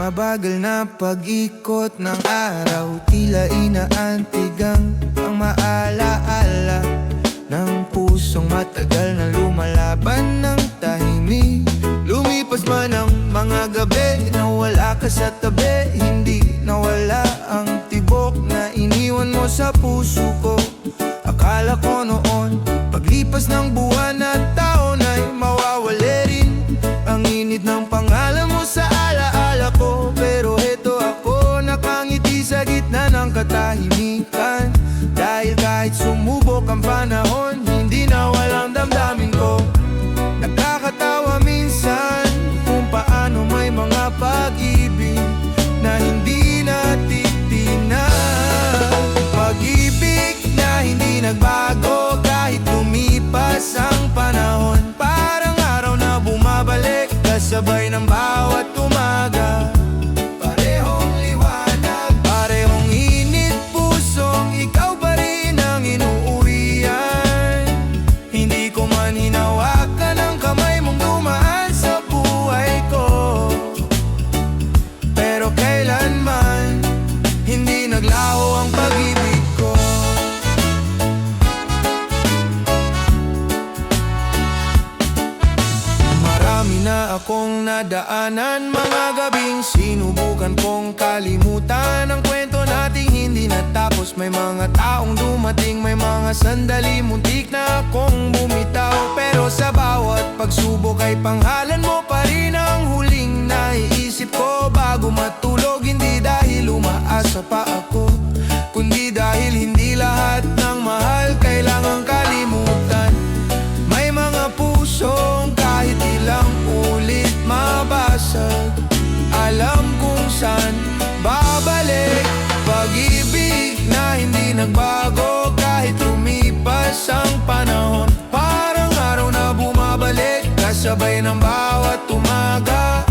Mabagal na pag-ikot ng araw, tila inaantigang ang maalaala ng pusong matagal na lumalaban ng tahimik. Lumipas man ang mga gabi na wala ka sa tabi, hindi nawala ang tibok na iniwan mo sa puso ko. Akala ko noon, paglipas ng buwan at taon ay mawawala rin ang init ng pangalan mo sa alaala ko. Pero heto ako, nakangiti sa gitna ng katahimikan, dahil kahit sumubok ang panahon, hindi na walang damdamin ko. Nakakatawa minsan kung paano may mga pag-ibig na hindi natitinag. Pag-ibig na hindi nagbago kahit lumipas ang panahon. Parang araw na bumabalik, kasabay ng bawat umaga. Parehong liwanag, parehong init, pusong ikaw pa rin ang inuuwian. Hindi ko man hinawakan ang kamay mong dumaan sa buhay ko, pero kailanman hindi naglaho ang pag-ibig ko. Marami na akong nadaanan, mga gabing sinubukan kong kalimutan ang kwento nating hindi natapos. May mga taong dumating, may mga sandali muntik na akong bumitaw, pero sa bawat pagsubok ay pangalan mo pa rin ang huling naiisip ko bago matulog. Hindi dahil umaasa pa ako, kundi dahil hindi lahat ng mahal kailangang kalimutan. May mga pusong kahit ilang ulit mabasag, alam kung saan babalik. Pag-ibig na hindi nagbago kahit lumipas ang panahon. Parang araw na bumabalik, kasabay ng bawat umaga.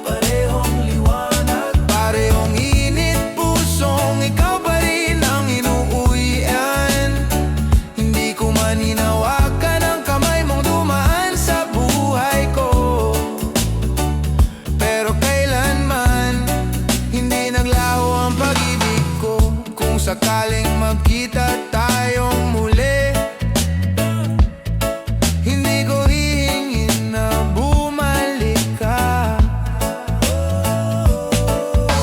Parehong liwanag, parehong init, pusong ikaw pa rin ang inuuwian. Hindi ko man hinawakan ang kamay mong dumaan sa buhay ko, pero kailanman hindi naglaho ang pag-ibig ko. Kung sakaling magkita tayong muli, hindi ko hihingin na bumalik ka.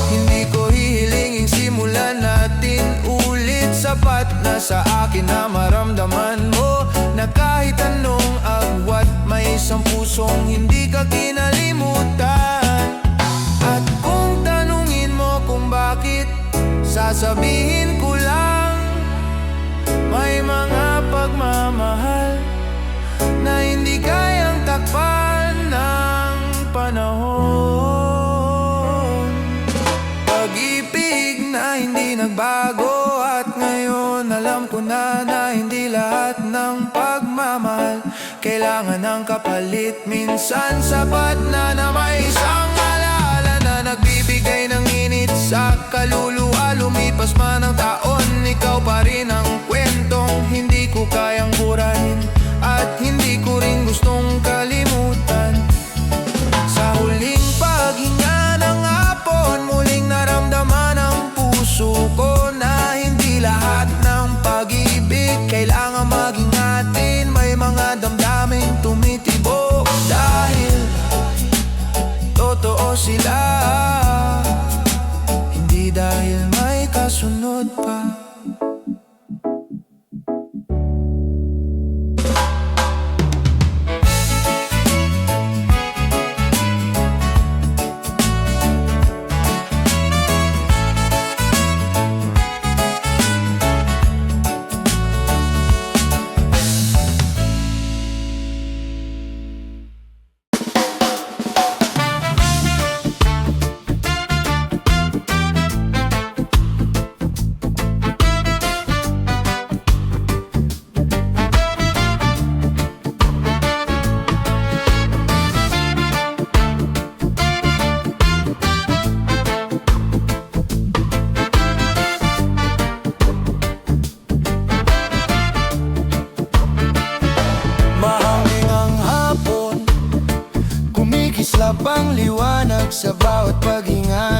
Hindi ko hihilingin simulan natin ulit. Sapat na sa akin na maramdaman mo na kahit anong agwat, may isang pusong hindi ka kinalimutan. At kung tanungin mo kung bakit, sasabihin ko lang, may mga pagmamahal na hindi kayang takpan ng panahon. Pag-ibig na hindi nagbago, at ngayon alam ko na hindi lahat ng pagmamahal kailangan ng kapalit. Minsan sapat na may isang alaala na nagbibigay ng init sa kaluluwa. Lumipas man ang taon, ikaw pa rin ang kwentong hindi ko kayang burahin, at hindi ko rin gustong kalimutan. Sa huling paghinga ng hapon, muling naramdaman ang puso ko na hindi lahat ng pag-ibig kailangan maging atin. May mga damdaming tumitibok dahil totoo sila, hindi dahil may kasunod pa. Kislap ang liwanag sa bawat paghinga.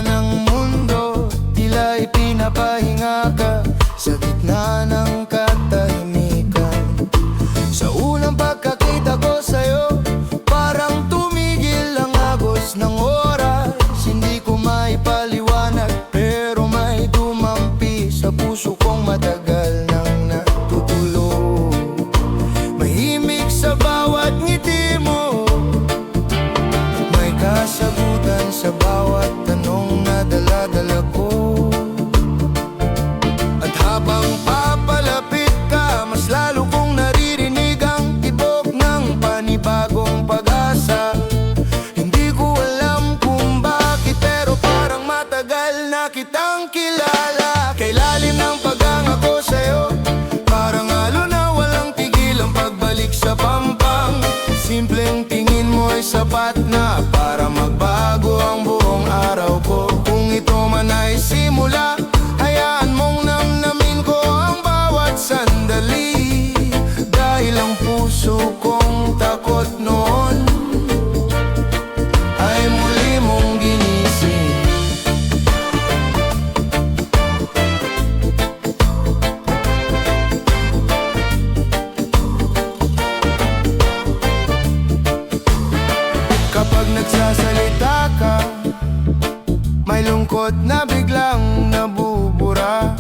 May lungkot na biglang nabubura,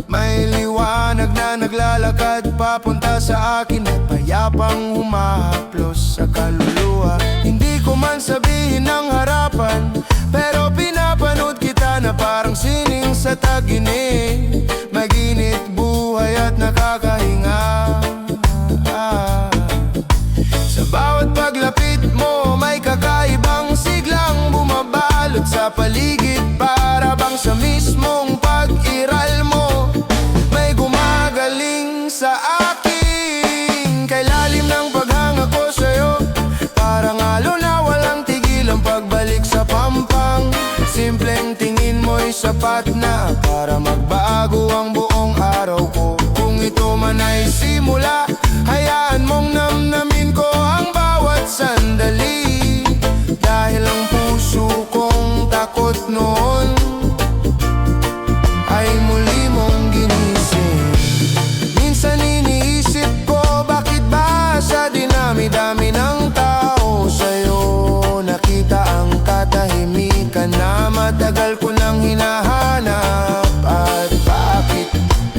may liwanag na naglalakad papunta sa akin at payapang humahaplos sa kaluluwa. Hindi ko man sabihin ng harapan, pero pinapanood kita na parang sining sa taginig. Maginit buhay at nakakahinga. Sa bawat paglapit mo, may kakaibang siglang bumabalot sa paligid. Para bang sa mismong pag-iral mo, may gumagaling sa akin. Kay lalim ng paghanga ko sa'yo, parang alo na walang tigil ang pagbalik sa pampang. Simpleng tingin mo'y sapat na para magbago ang buong araw ko. Kung ito man ay simula, hayaan mong namnamin ko ang bawat sandali. Dahil ang puso kong takot noon ay muli mong ginising. Minsan iniisip ko, bakit ba sa dinami-dami ng tao sa'yo nakita ang katahimikan na matagal ko nang hinahanap? At bakit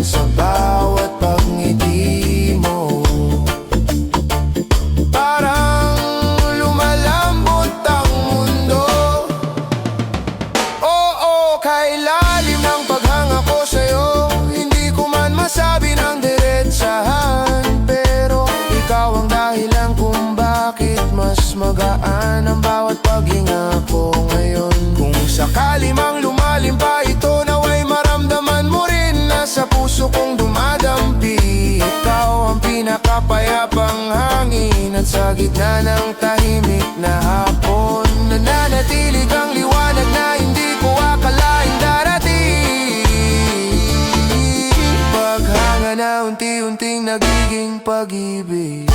sa bawat pagngiti mo parang lumalambot ang mundo? Oo, kay lalim ng paghanga ko sa'yo, hindi ko man masabi ng diretsahan, pero ikaw ang dahilan kung bakit mas magaan ang bawat paghinga ko ngayon. Kung sakali mang lumalim pa ito, naway maramdaman mo rin na sa puso kong dumadampi. Ikaw ang pinakapayapang hangin at sa gitna ng tahimik na hapon, nananatili kang liwanag na hindi ko akalaing darating. Paghanga na unti-unting nagiging pag-ibig.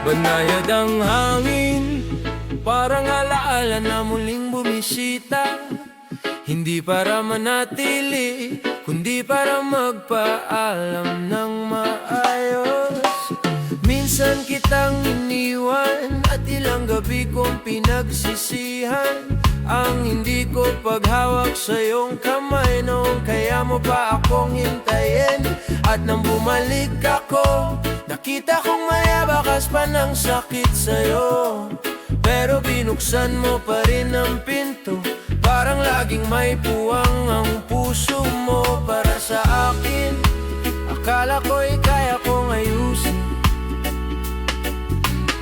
Banayad ang hangin, parang alaala na muling bumisita. Hindi para manatili, kundi para magpaalam ng maayos. Minsan kitang iniwan at ilang gabi kong pinagsisihan ang hindi ko paghawak sa iyong kamay noong kaya mo pa akong hintayin. At nang bumalik ako, nakita kong may bakas pa ng sakit sa'yo, pero binuksan mo pa rin ang pinto. Parang laging may puwang ang puso mo para sa akin. Akala ko'y kaya kong ayusin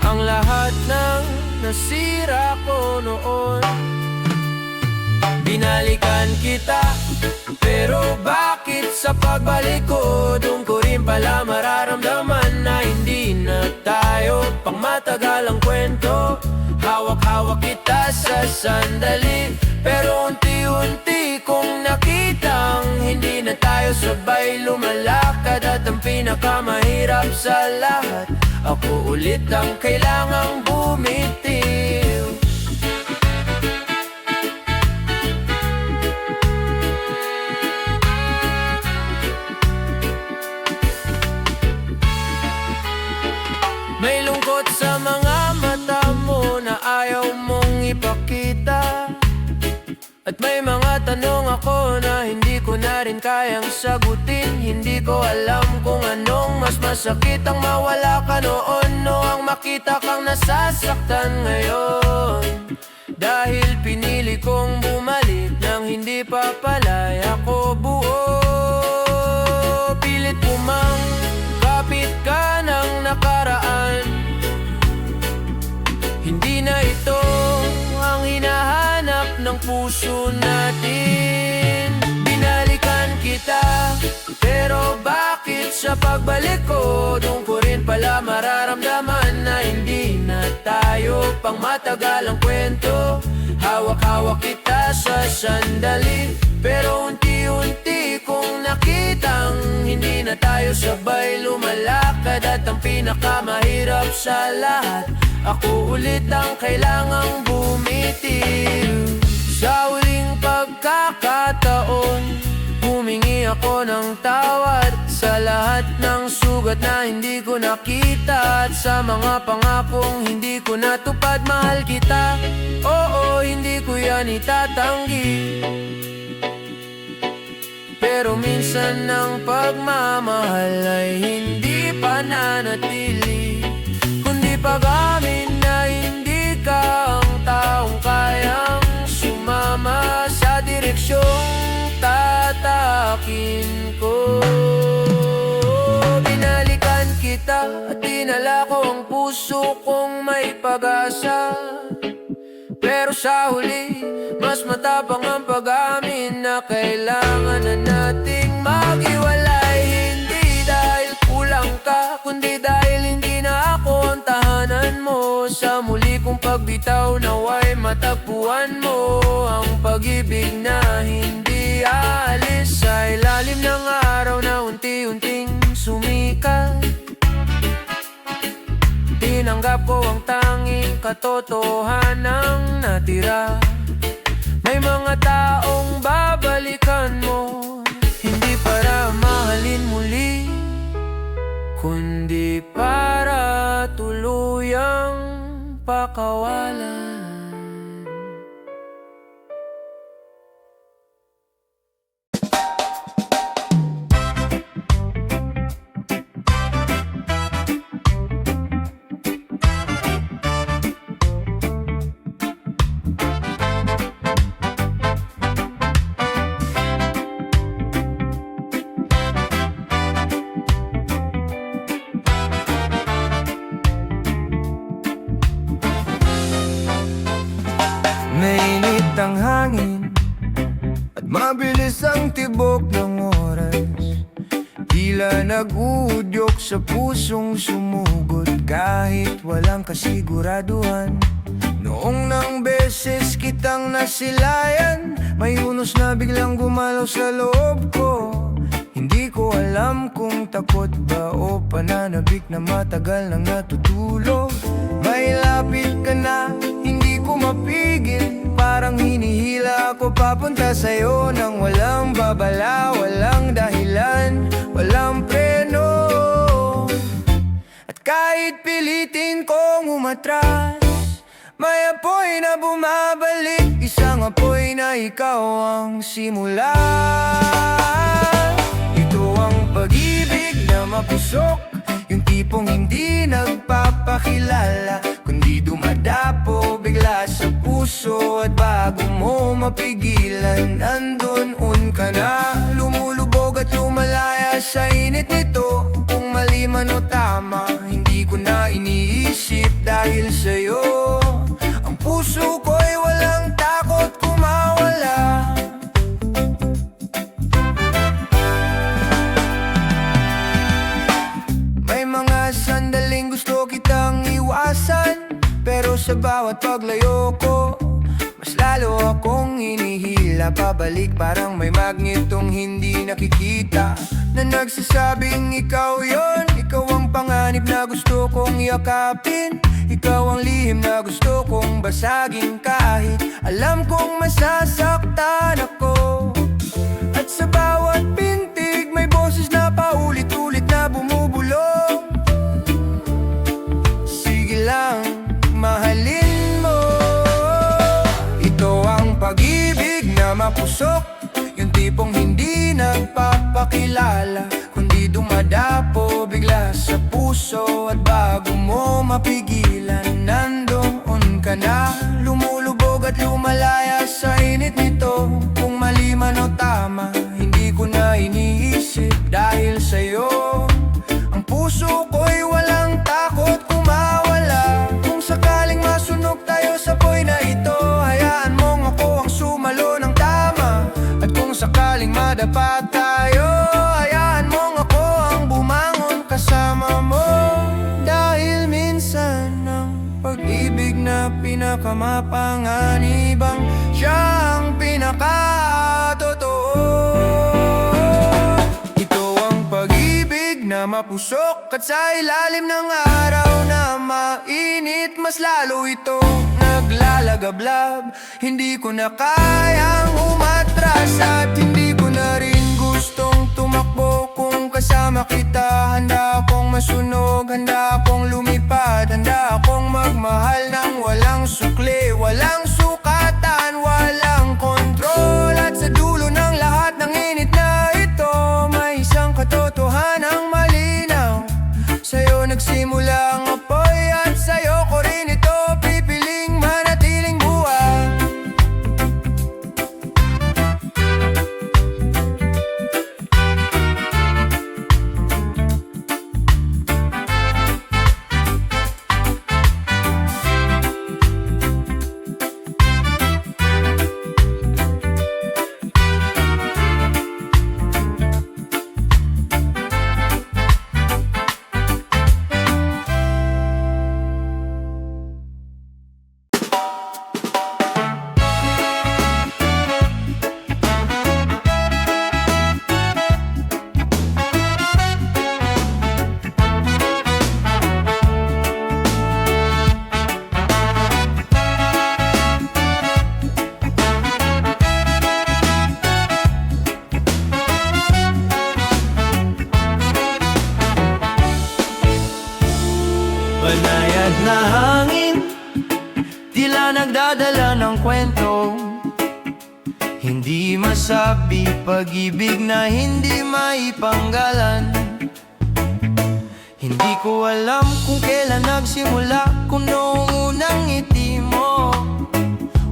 ang lahat ng nasira ko noon. Binalikan kita, pero bakit sa pagbalik ko, doon ko rin pala mararamdaman na hindi na tayo pang matagal ang kwento. Hawak-hawak kita sa sandali, pero unti-unti kong nakitang hindi na tayo sabay lumalakad. At ang pinakamahirap sa lahat, ako ulit ang kailangang bumitiw. May lungkot sa mga mata mo na ayaw mong ipakita, at may mga tanong ako na hindi ko na rin kayang sagutin. Hindi ko alam kung anong mas masakit, ang mawala ka noon o ang makita kang nasasaktan ngayon. Dahil pinili kong bumalik nang hindi pa pala'y ako buo. Pilit pumang kapit ka ng nakaraan, hindi na ito ang hinahanap ng puso natin. Binalikan kita, pero bakit pagbalik ko, doon ko rin pala mararamdaman na hindi na tayo pang matagal ang kwento. Hawak-hawak kita sa sandali, pero unti-unti kong nakitang hindi na tayo sabay lumalakad. At ang pinakamahirap sa lahat, ako ulit ang kailangang bumitiw. Sa huling pagkakataon, humingi ako ng tawad sa lahat ng sugat na hindi ko nakita, at sa mga pangakong hindi ko natupad. Mahal kita, oo, hindi ko yan itatanggi, pero minsan ang pagmamahal ay hindi pananatili, kundi pag-amin na hindi ka ang taong kayang sumama sa direksyong tatakin ko. Binalikan kita at dinala ko ang puso kong may pag-asa, pero sa huli, mas matapang ang pag-amin na kailangan na nating maghiwalay. Hindi dahil kulang ka, kundi dahil hindi na ako ang tahanan mo. Sa muli kong pagbitaw, naway matagpuan mo ang pag-ibig na hindi aalis sa ilalim ng araw na unti-unting sumikat. Tinanggap ko ang tanging katotohanang natira. May mga taong babalikan mo, hindi para mahalin muli, kundi para tuluyang pakawalan. Mainit ang hangin at mabilis ang tibok ng oras, tila nag-uudyok sa pusong sumugod kahit walang kasiguraduhan. Noong nang beses kitang nasilayan, may unos na biglang gumalaw sa loob ko. Hindi ko alam kung takot ba o pananabik na matagal nang natutulog. May lapit ka na, hindi ko mapigil, parang hinihila ako papunta sa'yo nang walang babala, walang dahilan, walang preno. At kahit pilitin kong umatras, may apoy na bumabalik, isang apoy na ikaw ang simula. Ito ang pag-ibig na mapusok, yung tipong hindi nagpapakilala, kundi dumadapo bigla sa puso. At bago mo mapigilan, andun ka na, lumulubog at lumalaya sa init nito. Kung mali man o tama, hindi ko na iniisip dahil sa'yo. Ang puso ko'y walang takot kumawala. May mga sandaling gusto kitang iwasan, pero sa bawat paglayo ko, mas lalo akong hinihila pabalik. Parang may magnetong hindi nakikita na nagsasabing ikaw yon. Ikaw ang panganib na gusto kong yakapin, ikaw ang lihim na gusto kong basagin kahit alam kong masasaktan ako. At sa bawat pintig may boses na paulit-ulit na bumubulong. Sige lang, mahalin mo. Ito ang pag-ibig na mapusok, yung tipong hindi nagpapakilala, kundi dumadapo bigla sa puso. At bago mo mapigilan, nandoon ka na, lumulubog at lumalaya sa init nito. Kung mali man o tama, hindi ko na iniisip dahil sa'yo. Ang puso ko'y walang takot kumawala. Kung sakaling masunog tayo sa poy na ito, hayaan mong ako ang sumalo ng tama. At kung sakaling madapa tayo, hayaan mong ako ang bumangon. ka mapanganibang siya ang pinakatotoo. Ito ang pag-ibig na mapusok at sa ilalim ng araw na mainit, mas lalo ito naglalagablab. Hindi ko na kayang umatras at hindi ko na rin gustong tumakbo. Kung kasama kita, handa akong masunog, handa akong lumipad, handa akong magmahal ng walang sukli, walang sukatan, walang kontrol. At sa dulo ng lahat ng init na ito, may isang katotohanang malinaw. Sa'yo nagsimula ang apoy at sa'yo ko rin ito pipiling manatiling buhay. Banayad na hangin, tila nagdadala ng kwento. Hindi masabi, pag-ibig na hindi maipanggalan. Hindi ko alam kung kailan nagsimula, kung noong unang ngiti mo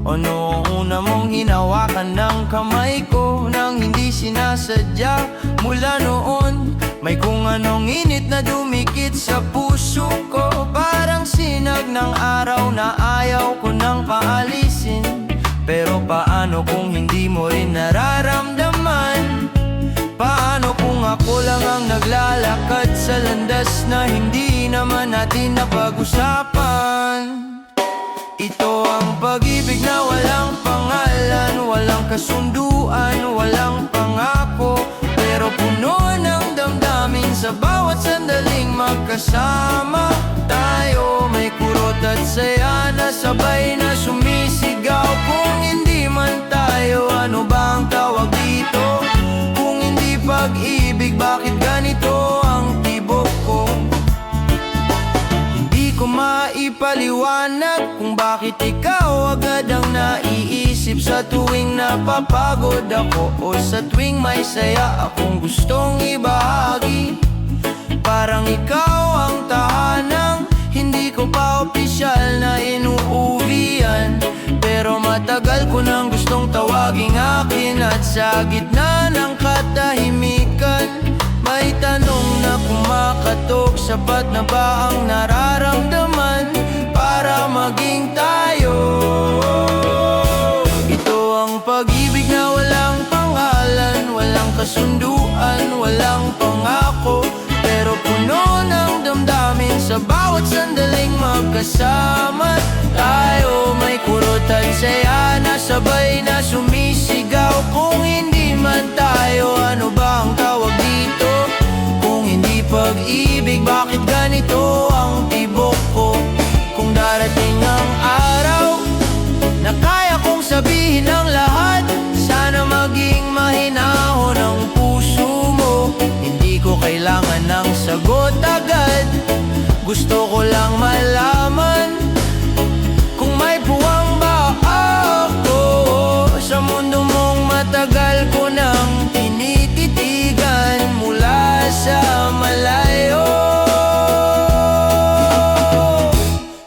o noong una mong hinawakan ng kamay ko nang hindi sinasadya. Mula noon, may kung anong init na dumikit sa puso ko, parang sinag ng araw na ayaw ko nang paalisin. Pero paano kung hindi mo rin nararamdaman? Paano kung ako lang ang naglalakad sa landas na hindi naman natin napag-usapan? Ito ang pag-ibig na walang pangalan, walang kasunduan, walang pangako, pero puno ng damdamin sa bawat sandaling magkasama tayo. May kurot at saya na sabay na sumisigaw. Kung hindi man tayo, ano ba ang tawag dito? Kung hindi pag-ibig, bakit ganito ang tibok ko? Hindi ko maipaliwanag kung bakit ikaw agad ang naiisip sa tuwing napapagod ako o sa tuwing may saya akong gustong ibahagi. Parang ikaw ang tahanang hindi ko pa opisyal na inuuwian, pero matagal ko nang gustong tawaging akin. At sa gitna ng katahimikan, may tanong na kumakatok, sapat na ba ang nararamdaman para maging tayo? Ito ang pag-ibig na walang pangalan, walang kasunduan, walang pangako, pero puno ng damdamin sa bawat sandaling magkasama tayo. May kurot at saya na sabay na sumisigaw. Kung hindi man tayo, ano ba ang tawag dito? Kung hindi pag-ibig, bakit ganito ang tibok ko? Kung darating ang araw na kaya kong sabihin ang lahat, sana maging mahinahon ang puso mo. Hindi ko kailangan ng sagot agad, gusto ko lang malaman kung may puwang ba ako sa mundo mong matagal ko nang tinititigan mula sa malayo.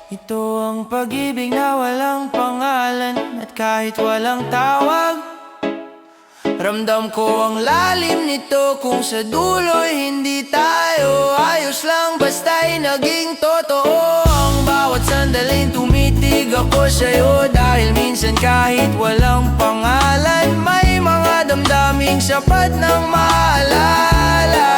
Ito ang pag-ibig na walang pangalan at kahit walang tawag, ramdam ko ang lalim nito. Kung sa dulo'y hindi tayo ayos lang, basta'y naging totoo. Ang bawat sandaling tumitig ako sa'yo, dahil minsan kahit walang pangalan, may mga damdaming sapat ng maalala.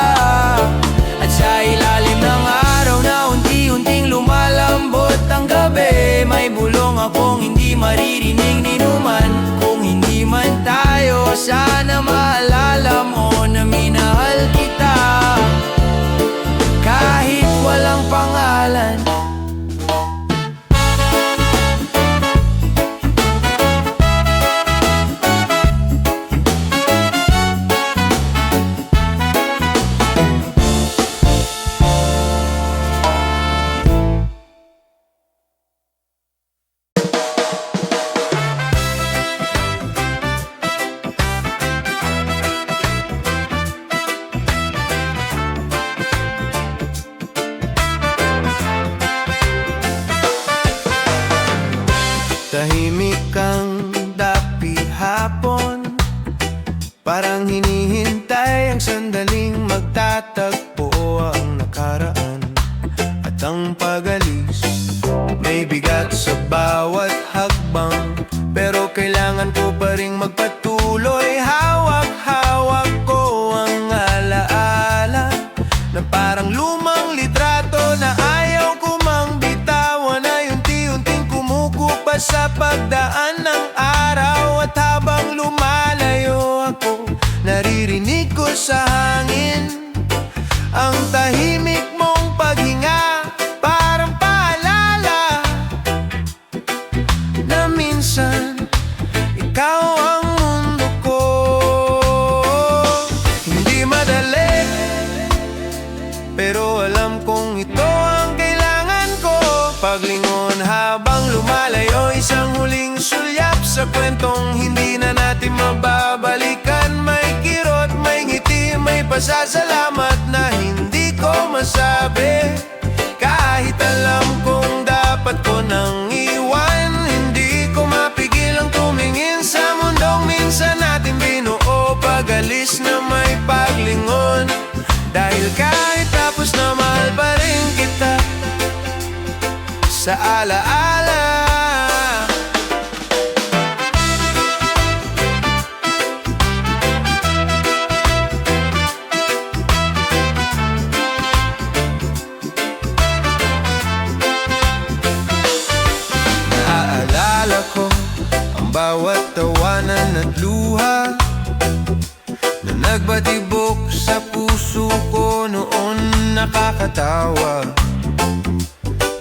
At sa ilalim ng araw na unti-unting lumalambot ang gabi, may bulong akong maririnig ni numan. Kung hindi man tayo, sana maalala mo na minahal kita kahit walang pangalan. Tahimik ang dapi hapon, parang hinihintay ang sandaling magtatagpo ang nakaraan at ang pag-alis. May bigat sa bawat hakbang, pero kailangan ko pa ring magpatuloy. Hawak-hawak ko ang alaala na parang lumang litrato na ayaw ko mang bitawan, ay unti-unting kumukupa sa pagdaan ng araw. At habang lumalayo ako, naririnig ko sa hangin ang tahimik mong paghinga, parang paalala na minsan ikaw ang mundo ko. Hindi madali, pero alam kong ito ang kailangan ko. Paglingon habang lumalayo, isang huling sulyap sa kwentong hindi na natin mababalikan. May kirot, may ngiti, may pasasalamat na hindi ko masabi. Kahit alam kong dapat ko nang iwan, hindi ko mapigil ang tumingin sa mundong minsan natin binuo. Pag-alis na may paglingon, dahil kahit tapos na mahal pa rin kita sa alaala. Naaalala ko ang bawat tawanan at luha na nagbatibok sa puso ko noon. Nakakatawa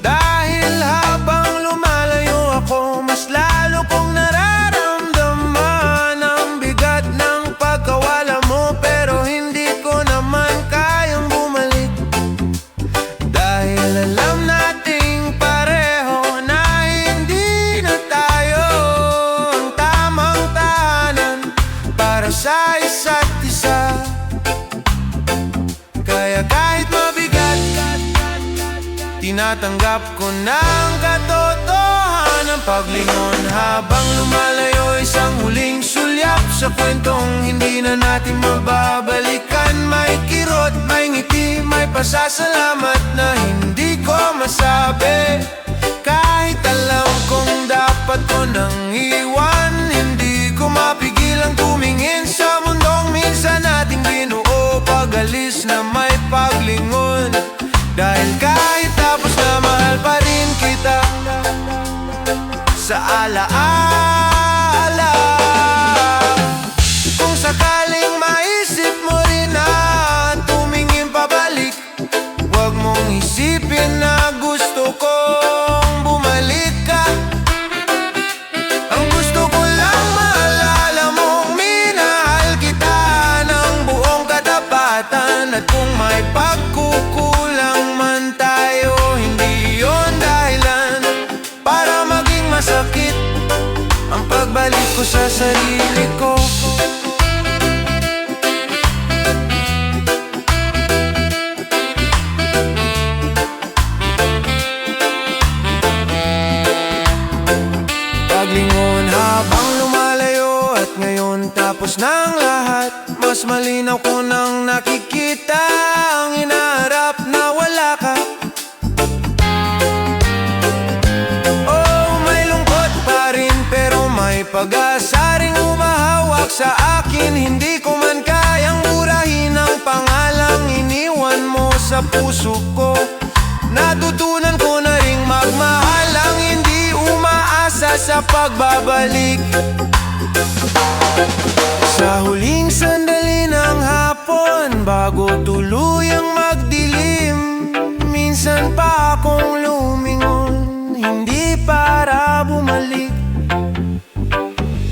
dahil habang lumalayo ako, mas lalo kong nararamdaman ang bigat ng pagkawala mo. Pero hindi ko naman kayang bumalik, dahil alam nating pareho na hindi na tayo ang tamang tahanan para sa isa't isa. Kaya kahit mabigat, tinatanggap ko ng katotohanan. Paglingon habang lumalayo, isang huling sulyap sa kwentong hindi na natin mababalikan. May kirot, may ngiti, may pasasalamat na hindi ko masabi. Kahit alam kong dapat ko nang iwan, hindi ko mapigil ang tumingin sa mundong minsan nating binuo. Pag-alis na may paglingon, dahil kahit tapos na mahal pa rin kita sa alaala. Kung sakaling maisip mo rin na tumingin pabalik, huwag mong isipin na gusto kong bumalik ka. Ang gusto ko lang maalala mong minahal kita ng buong katapatan. At kung may pagkukulang man tayo, hindi yon dahilan para maging masakit ang pagbalik ko sa sarili ko. Paglingon habang lumalayo, at ngayon tapos ng lahat, mas malinaw ko nang nakikita ang hinaharap na wala ka. Oh, may lungkot pa rin, pero may pag-asa ring humahawak sa akin. Hindi ko man kayang burahin ang pangalang iniwan mo sa puso ko. Natutunan ko na ring magmahal ang hindi umaasa handa sa pagbabalik. Sa huling sandali ng hapon, bago tuluyang magdilim, minsan pa akong lumingon, hindi para bumalik,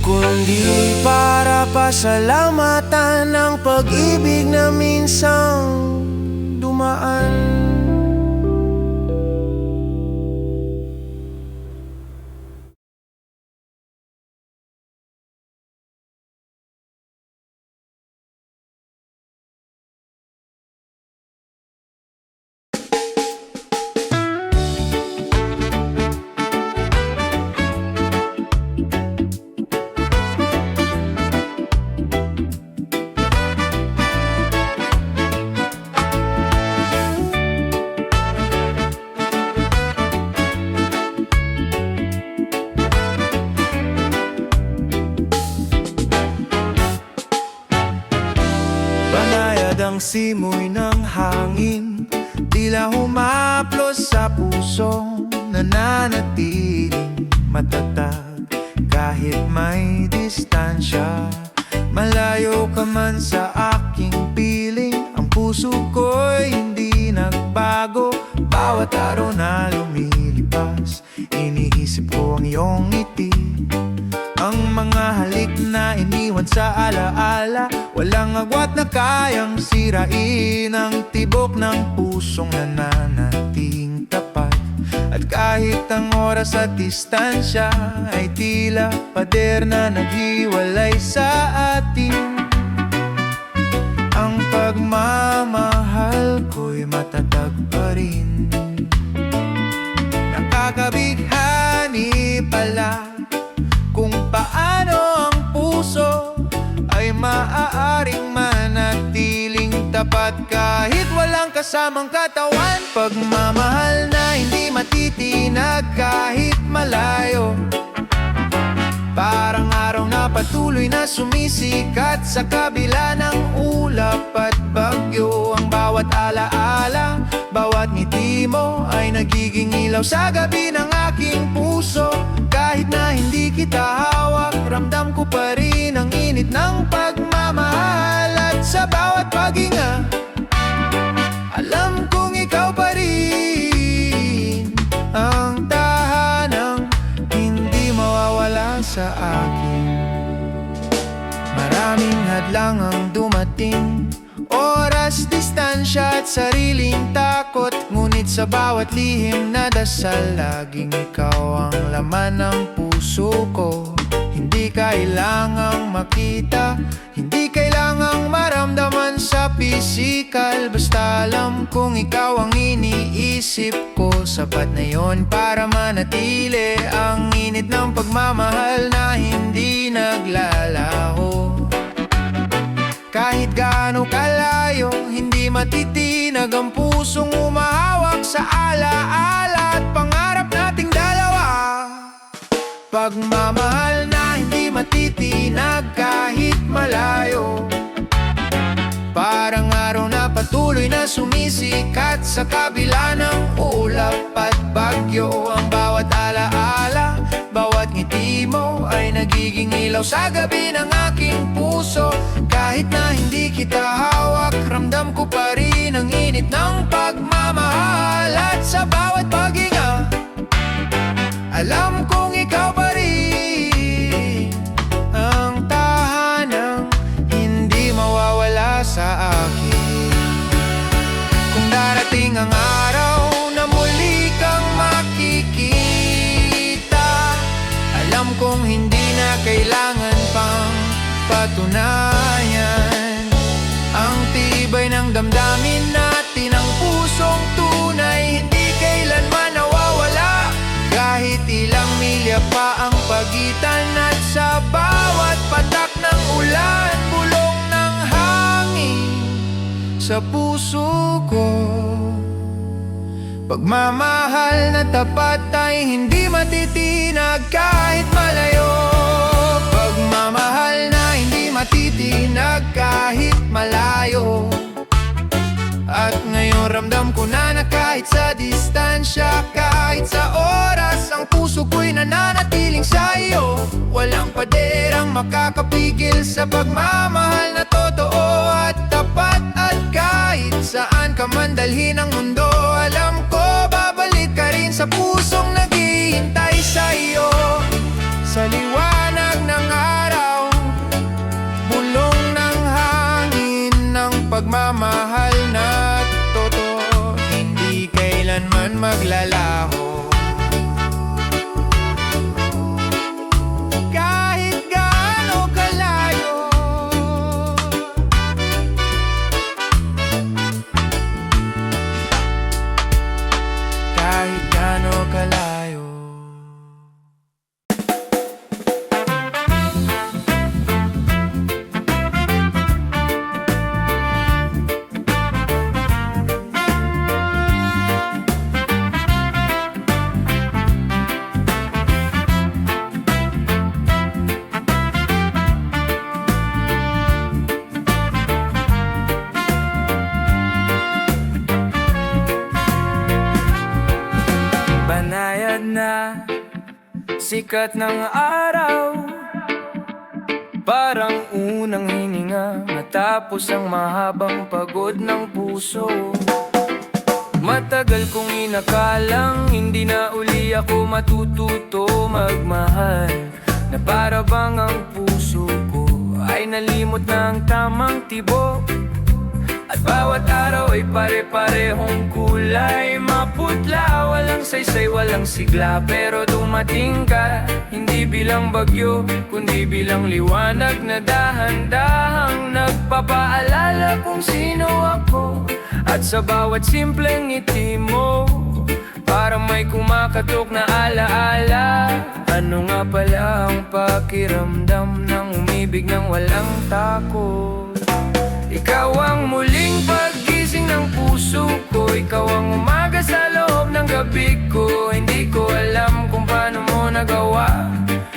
kundi para pasalamatan ang pag-ibig na minsang dumaan. Banayad ang simoy ng hangin, tila humaplos sa puso, nananatiling matatag kahit may distansya. Malayo ka man sa aking piling, ang puso ko'y hindi nagbago. Bawat araw na lumilipas, iniisip ko ang iyong ngiti, ang mga halik na iniwan sa alaala. Walang agwat na kayang sirain ang tibok ng pusong nananating tapat. At kahit ang oras at distansya ay tila pader na naghiwalay sa atin, ang pagmamahal ko'y matatag pa rin. Nakakabighani pala kung paano ang puso ay maaaring manatiling tapat kahit walang kasamang katawan. Pagmamahal na hindi matitinag kahit malayo, parang araw na patuloy na sumisikat sa kabila ng ulap at bagyo. Ang bawat alaala, bawat ngiti mo ay nagiging ilaw sa gabi ng aking puso. Kahit na hindi kita hawak, ramdam ko pa rin ang init ng pagmamahal. At sa bawat paghinga, alam kong ikaw pa rin ang tahanang hindi mawawala sa akin. Maraming hadlang ang dumating, oras, distansya at sariling takot. Ngunit sa bawat lihim na dasal, laging ikaw ang laman ng puso ko. Hindi kailangang makita, hindi kailangang maramdaman sa pisikal. Basta alam kong ikaw ang iniisip ko, sapat na yon para manatili ang init ng pagmamahal na hindi naglalaho. Kahit gaano kalayo, hindi matitinag ang pusong umahawak sa alaala at pangarap nating dalawa. Pagmamahal na hindi matitinag kahit malayo, parang araw na patuloy na sumisikat sa kabila ng ulap at bagyo. Ang bawat alaala, bawat ngiti mo ay nagiging ilaw sa gabi ng aking puso. Kahit na hindi kita hawak, ramdam ko pa rin ang init ng pagmamahal. At sa bawat paghinga, alam kong ikaw pa rin ang tahanang hindi mawawala sa akin. Kung darating ang araw na muli kang makikita, alam kong hindi na kailangan pang patunayan ang tibay ng damdamin natin. Ang pusong tunay hindi kailanman nawawala, kahit ilang milya pa ang pagitan. At sa bawat patak ng ulan, bulong ng hangin sa puso ko, pagmamahal na tapat ay hindi matitinag kahit malayo. Pagmamahal na hindi matitinag kahit malayo, At ngayon ramdam ko na kahit sa distansya, kahit sa oras, ang puso ko'y nananatiling sa'yo. Walang paderang makakapigil sa pagmamahal na totoo at tapat. At kahit saan ka man dalhin ang mundo, alam ko babalik ka rin sa pusong naghihintay sa'yo. Sa liwanag ng araw, bulong ng hangin, ng pagmamahal na totoo, hindi kailanman maglalaho. Kahit gaano kalayo, kahit gaano kalayo. Banayad na sikat ng araw, parang unang hininga matapos ang mahabang pagod ng puso. Matagal kong inakalang hindi na uli ako matututo magmahal, na para bang ang puso ko ay nalimot na ang tamang tibok. At bawat araw ay pare-parehong kulay, maputla, walang saysay, walang sigla. Pero dumating ka, hindi bilang bagyo, kundi bilang liwanag na dahan-dahang nagpapaalala kung sino ako. At sa bawat simpleng ngiti mo, parang may kumakatok na alaala. Ano nga pala ang pakiramdam ng umibig ng walang takot? Ikaw ang muling paggising ng puso ko, ikaw ang umaga sa loob ng gabi ko. Hindi ko alam kung paano mo nagawa,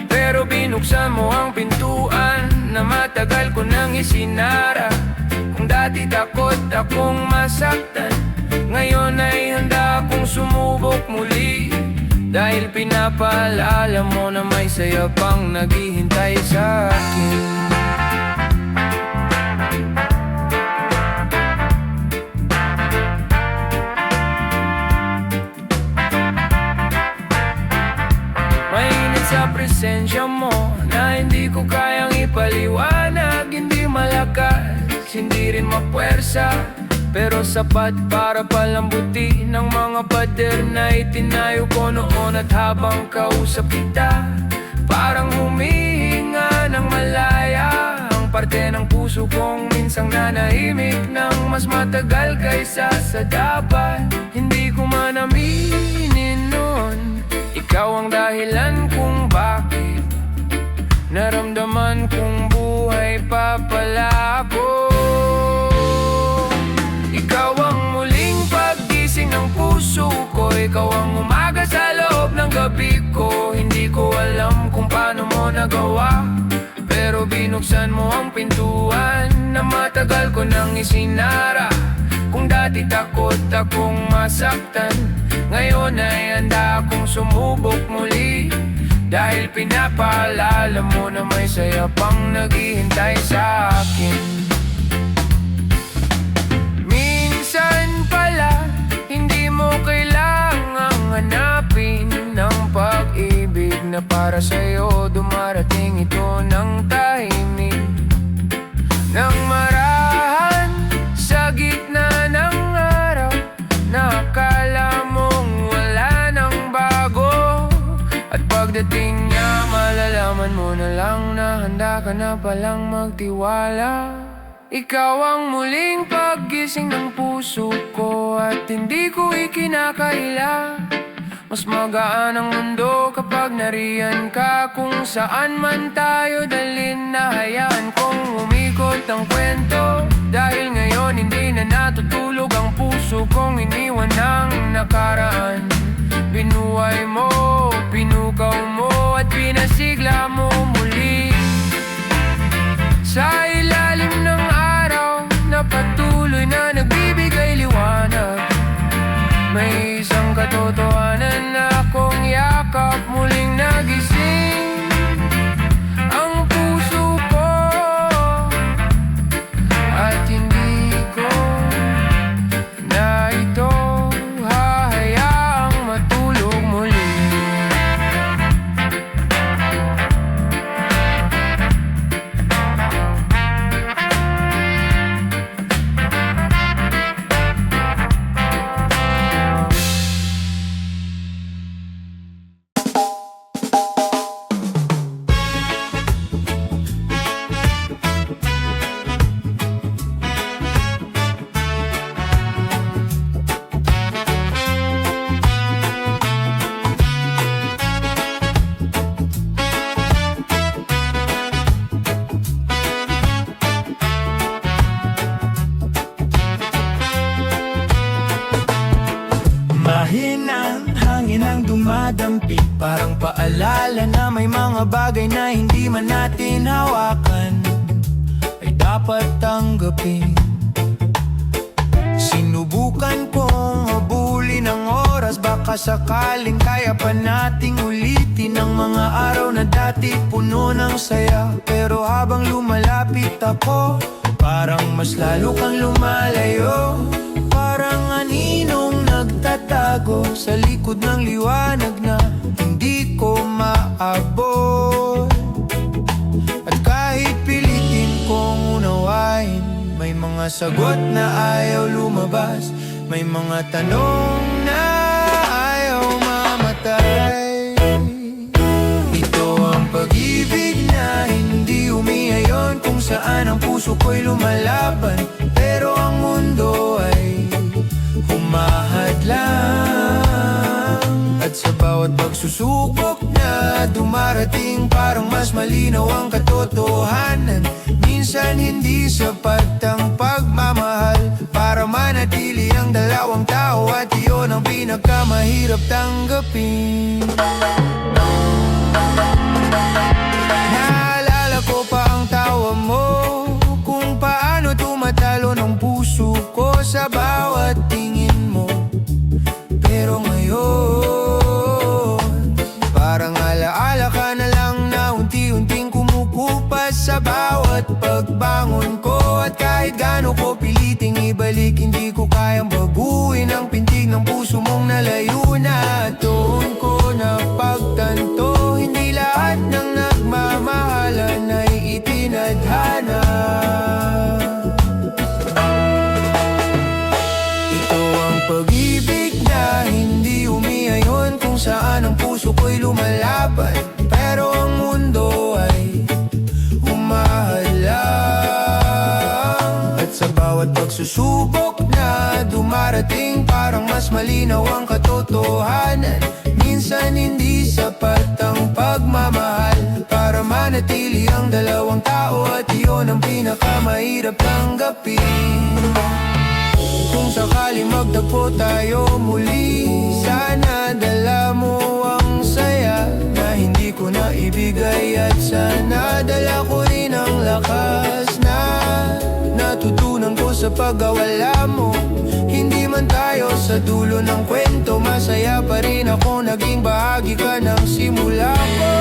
pero binuksan mo ang pintuan na matagal ko nang isinara. Kung dati takot akong masaktan, ngayon ay handa akong sumubok muli. Dahil pinapaalala mo na may saya pang naghihintay sa akin. Sa presensya mo na hindi ko kayang ipaliwanag, hindi malakas, hindi rin mapuwersa, pero sapat para palambuti ng mga pader na itinayo ko noon. At habang kausap kita, parang humihinga ng malaya ang parte ng puso kong minsang nanahimik ng mas matagal kaysa sa dapat. Hindi ko man aminin nun, ikaw ang dahilan kung bakit naramdaman kong buhay pa pala ako. Ikaw ang muling paggising ng puso ko, ikaw ang umaga sa loob ng gabi ko. Hindi ko alam kung paano mo nagawa, pero binuksan mo ang pintuan na matagal ko nang isinara. Kung dati takot akong masaktan, ngayon ay handa akong sumubok muli. Dahil pinapaalala mo na may saya pang naghihintay sa akin. Minsan pala, hindi mo kailangang hanapin ng pag-ibig na para sa'yo. Dumarating ito ng tahimik, ng marahan sa gitna ng araw, na akala mong wala nang bago. At pagdating niya, malalaman mo na lang na handa ka na palang magtiwala. Ikaw ang muling paggising ng puso ko, at hindi ko ikinakaila. Mas magaan ang mundo kapag nariyan ka. Kung saan man tayo dalhin, na hayaan kong umikot ang kwento. Dahil ngayon hindi na natutulog ang puso kong iniwan ng nakaraan. Binuhay mo, pinukaw mo, at pinasigla mo muli. Sa ilalim ng araw na patuloy na nagbibigay liwanag, Bahin ang hangin ang dumadampig, parang paalala na may mga bagay na hindi man natin hawakan ay dapat tanggapin. Sinubukan kong habulin ang oras, baka sakaling kaya pa nating ulitin ang mga araw na dati puno ng saya. Pero habang lumalapit ako, parang mas lalo kang lumalayo. Parang aninong nagtatago sa likod ng liwanag na hindi ko maabot. At kahit pilitin kong unawain, may mga sagot na ayaw lumabas, may mga tanong na ayaw mamatay. Ito ang pag-ibig na hindi umiayon, kung saan ang puso ko'y lumalaban, pero ang mundo ay humahadlang. At sa bawat pagsusubok na dumarating, parang mas malinaw ang katotohanan. Minsan hindi sapat ang pagmamahal para manatili ang dalawang tao, at iyon ang pinakamahirap tanggapin. Naalala ko pa ang tawa mo, kung paano tumatalo ng puso ko sa bawat tingin mo. Pero ngayon, parang alaala ka na lang na unti-unting kumukupas sa bawat pagbangon ko. At kahit gaano ko piliting ibalik, hindi ko kayang baguhin ang pintig ng puso mong nalayo na. At doon ko napagtanto, hindi lahat ng nagmamahalan ay itinadhana. Ito ang pag-ibig na hindi umiayon, kung saan ang puso ko'y lumalaban, pero ang mundo ay humahadlang. At sa bawat pagsusubok na dumarating, parang mas malinaw ang katotohanan. Minsan hindi sapat ang pagmamahal para manatili ang dalawang tao, at iyon ang pinakamahirap tanggapin. Kung sakali magtagpo tayo muli, sana dala mo ang saya na hindi ko na ibigay, at sana dala ko rin ang lakas na natutunan ko sa pagkawala mo. Hindi man tayo sa dulo ng kwento, masaya pa rin ako naging bahagi ka ng simula ko.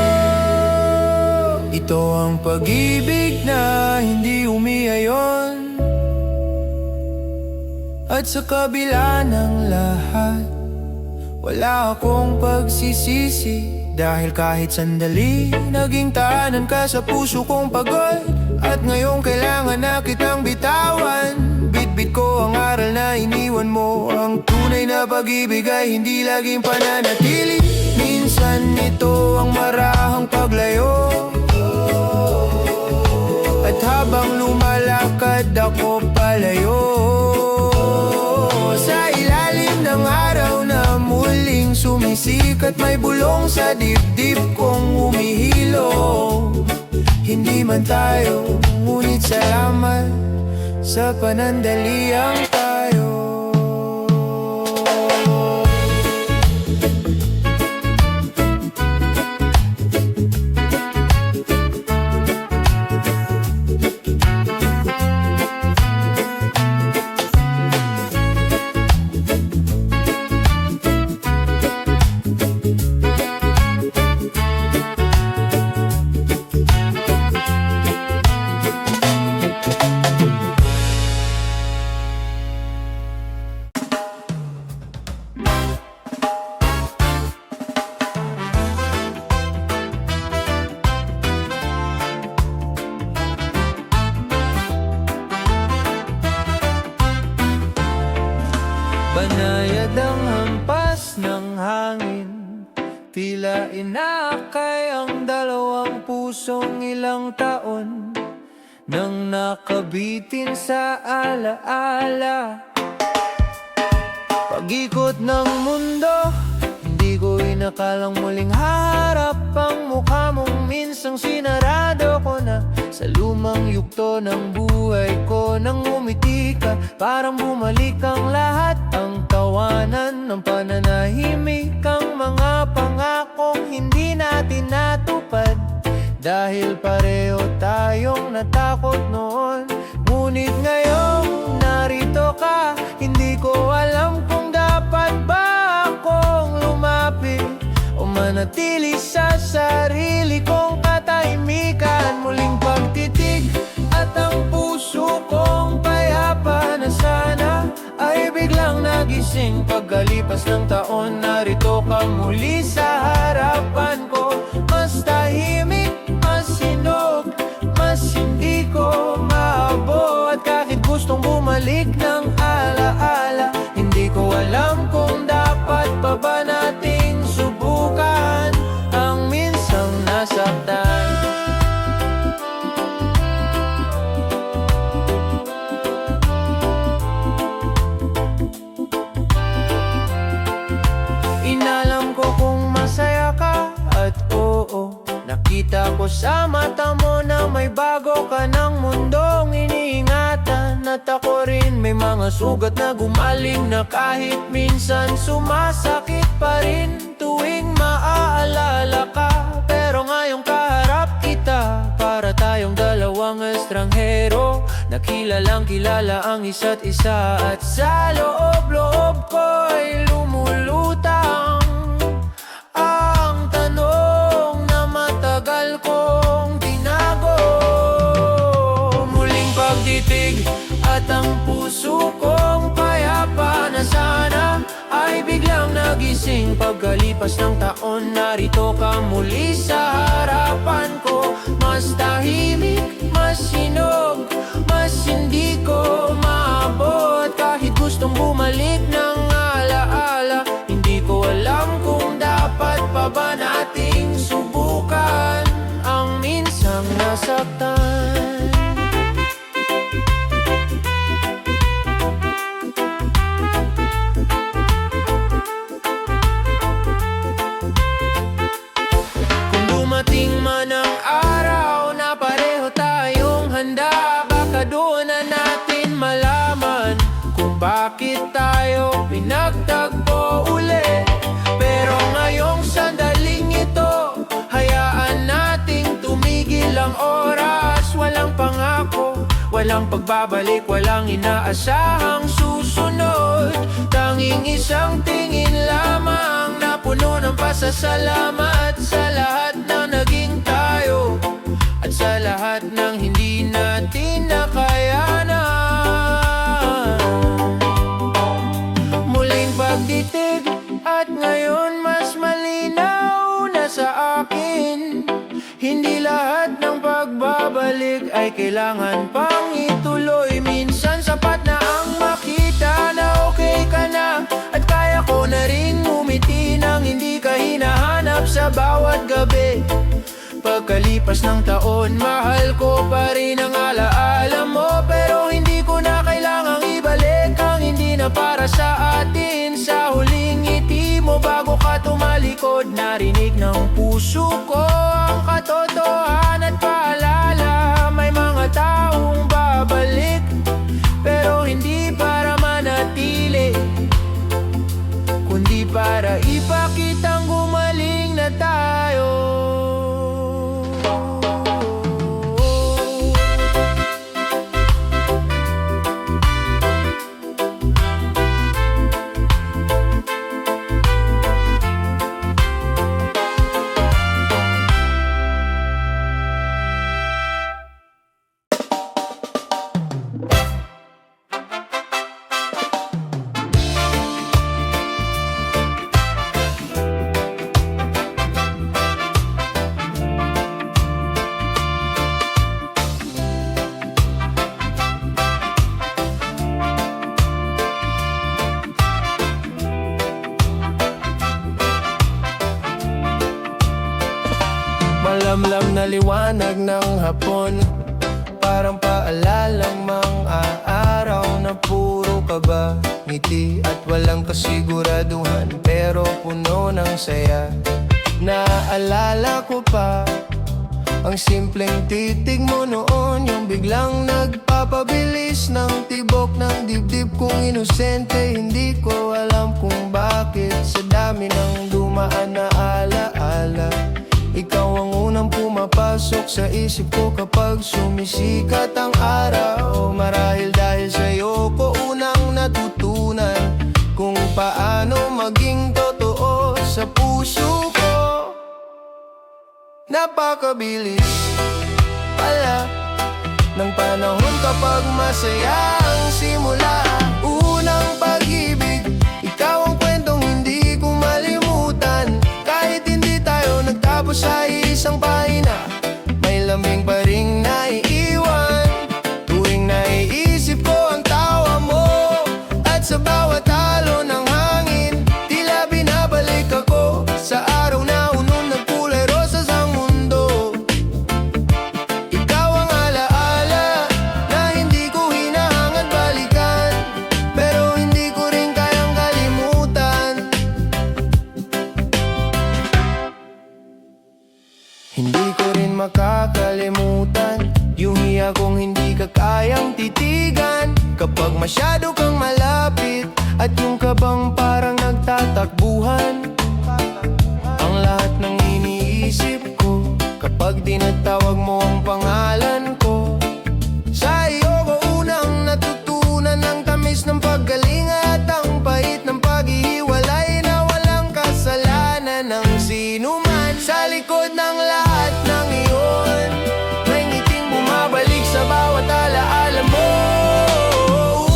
Ito ang pag-ibig na hindi umiayon, at sa kabila ng lahat, wala akong pagsisisi, dahil kahit sandali naging tahanan ka sa puso kong pagod. At ngayong kailangan na kitang bitawan, bitbit ko ang aral na iniwan mo. Ang tunay na pag-ibig ay hindi laging pananatili, minsan ito ang marahang paglayo. At habang lumalakad ako palayo, sa ilalim ng araw na muling sumisikat, may bulong sa dibdib kong humihilo. Hindi man tayo, ngunit salamat sa panandaliang tayo. Banayad ang hampas ng hangin, tila inakay ang dalawang pusong ilang taon nang nakabitin sa alaala. Pag-ikot ng mundo, hindi ko inakalang muling harap ang mukha mong minsang sinarado ko na sa lumang yugto ng buhay ko. Nang umiti ka, parang bumalik ang lahat, ang tawanan ng pananahin natakot noon. Ngunit ngayong narito ka, hindi ko alam kung dapat ba akong lumapit o manatili sa sarili kong katahimikan. Muling pagtitig at ang puso kong payapa na sana ay biglang nagising. Pagkalipas ng taon, narito ka muli sa harapan ko. Mas tahimik, mas sinog, mas hindi ko maabo. At kahit gustong bumalik ng alaala, hindi ko alam kung dapat pa ba nating subukan ang minsang nasaktan. Inalam ko kung masaya ka at oo, nakita ko sa mata mo na may bago ka ng mundong iniingatan. At ako rin may mga sugat na gumaling na kahit minsan sumasakit pa rin tuwing maaalala ka. Pero ngayong kaharap kita, para tayong dalawang estranghero, nakilalang kilala ang isa't isa. At sa loob-loob ko'y lumulutang ang tanong na matagal kong tinago. Muling pagtitig at ang puso kong payapa na sana ay biglang nagising. Pagkalipas ng taon, narito ka muli sa harapan ko. Mas tahimik, mas sinog, mas hindi ko maabot. Kahit gustong bumalik ng alaala, hindi ko alam kung dapat pa ba nating subukan ang minsang nasaktan. Kung dumating man ang araw na pareho tayong handa, baka doon na natin malaman kung bakit tayo pinagtagpo uli. Pero ngayong sandaling ito, hayaan nating tumigil ang oras. Walang pangako, walang pagbabalik, walang inaasahang susunod. Tanging isang tingin lamang na puno ng pasasalamat sa lahat ng naging tayo at sa lahat ng hindi natin nakayanan. Muling pagtitig at ngayon mas malinaw na sa akin, hindi lahat ng pagbabalik ay kailangan pang ituloy. Minsan sapat na ang makita na okay ka na, at kaya ko na rin ngumiti nang hindi ka hinahanap sa bawat gabi. Pagkalipas ng taon, mahal ko pa rin ang alaala mo. Pero hindi ko na kailangang ibalik ang hindi na para sa atin. Sa huling ngiti mo bago ka tumalikod, narinig ng puso ko ang katotohanan at paalala. May mga taong babalik, pero hindi para manatili, kundi para ipakitang gumaling na tayo. Malamlam na liwanag ng hapon, parang paalalang mga araw na puro kaba, ngiti at walang kasiguraduhan, pero puno ng saya. Naaalala ko pa ang simpleng titig mo noon, yung biglang nagpapabilis ng tibok ng dibdib kong inosente. Hindi ko alam kung bakit sa dami ng dumaan na alaala, ikaw ang unang pumapasok sa isip ko kapag sumisikat ang araw. Marahil dahil sa'yo ko unang natutunan kung paano maging totoo sa puso ko. Napakabilis pala ng panahon kapag masaya ang simula. Unang pag-ibig, ikaw ang kwentong hindi ko malimutan. Kahit hindi tayo nagtapos sa isang pahina, may lambing pa ring naiiwan. Tuwing naiisip ko ang tawa mo, at sa bawat halo ng hangin, tila binabalik ako sa araw na unong nagkulay rosas ang mundo. Ikaw ang alaala na hindi ko hinahangad balikan, pero hindi ko rin kayang kalimutan. Hindi ko rin makakalimutan yung hiya kong hindi ka kayang titigan kapag masyado kang malapit, at yung kabang parang nagtatakbuhan. Ang lahat ng iniisip ko kapag tinatawag mo ang pangalan ko. Sa iyo ko unang natutunan ang tamis ng paggaling at ang pait ng paghihiwalay na walang kasalanan ng sino man. Sa likod ng lahat ng iyon, may ngiting bumabalik sa bawat alaala mo.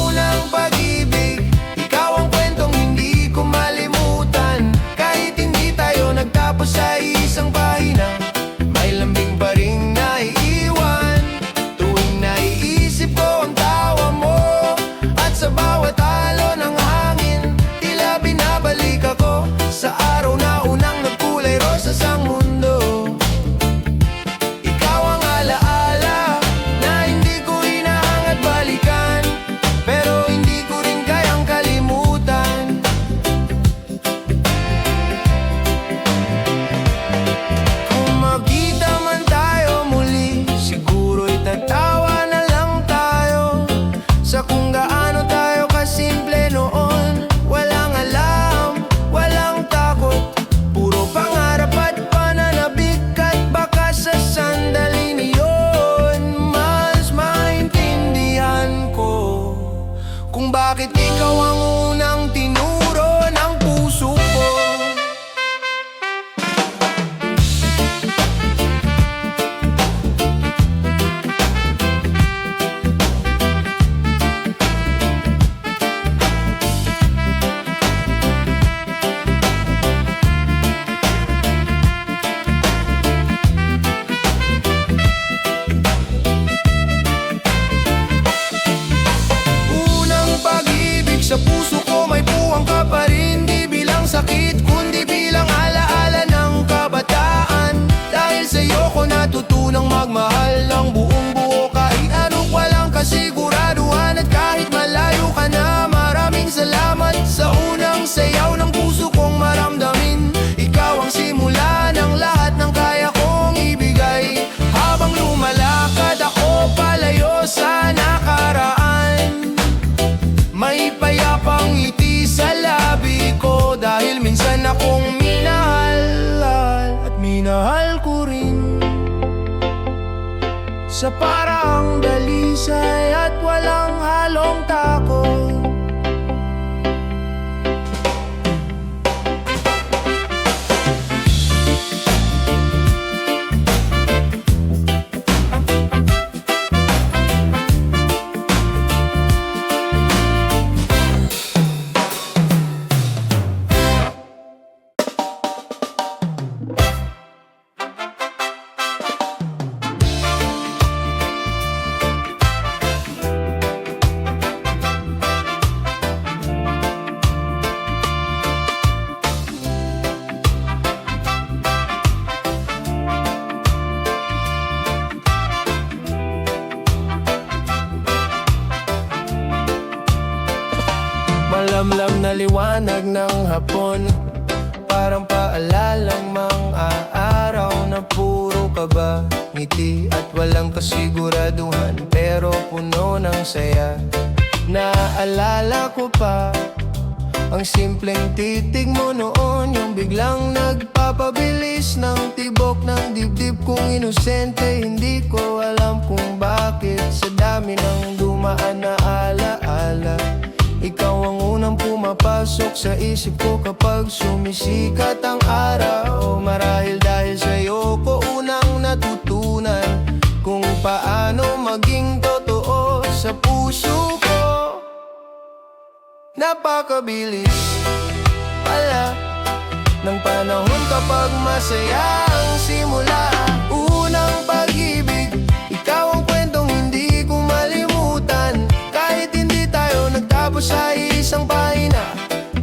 Unang pag-ibig, ikaw ang kwentong hindi ko malimutan. Kahit hindi tayo nagtapos sa isang pahina, may lambing pa ring naiiwan. Tuwing naiisip ko ang tawa mo, at sa bawat halo ng hangin, tila binabalik ako sa araw na unang nagkulay rosas ang mundo. Ikaw ang alaala na hindi ko hinahangad balikan, pero hindi ko rin kayang kalimutan. Kung magkita man tayo muli, siguro'y tatawa na lang tayo sa kung gaano tayo kasimple noon. Walang alam, walang takot, puro pangarap at pananabik. At baka sa sandali niyon, mas maintindihan ko kung bakit ikaw ang unang tinuro ng puso ko. Unang pag-ibig, sa puso ko may puwang ka pa rin. Di bilang sakit, kundi bilang alaala ng kabataan. Dahil sa'yo ko natutunang magmahal ng buong buo, kahit anong walang kasiguraduhan. At kahit malayo ka na, maraming salamat sa unang sayaw ng puso kong maramdamin. Ikaw ang simula ng lahat ng kaya kong ibigay. Habang lumalakad ako palayo sa nakaraan, may payapang ngiti sa labi ko, dahil minsan akong minahal at minahal ko rin sa parang dalisay at walang halong takot. Malamlam na liwanag ng hapon, parang paalalang mga araw na puro kaba, ngiti at walang kasiguraduhan, pero puno ng saya. Naalala ko pa Ang simpleng titig mo noon, yung biglang nagpapabilis ng tibok ng dibdib kong inosente. Hindi ko alam kung bakit sa dami ng dumaan na alaala, ikaw ang unang pumapasok sa isip ko kapag sumisikat ang araw. Marahil dahil sa'yo ko unang natutunan kung paano maging totoo sa puso ko. Napakabilis pala ng panahon kapag masaya ang simula. Unang pag-ibig, ikaw ang kwentong hindi ko malimutan. Kahit hindi tayo nagtapos sa isang pahina,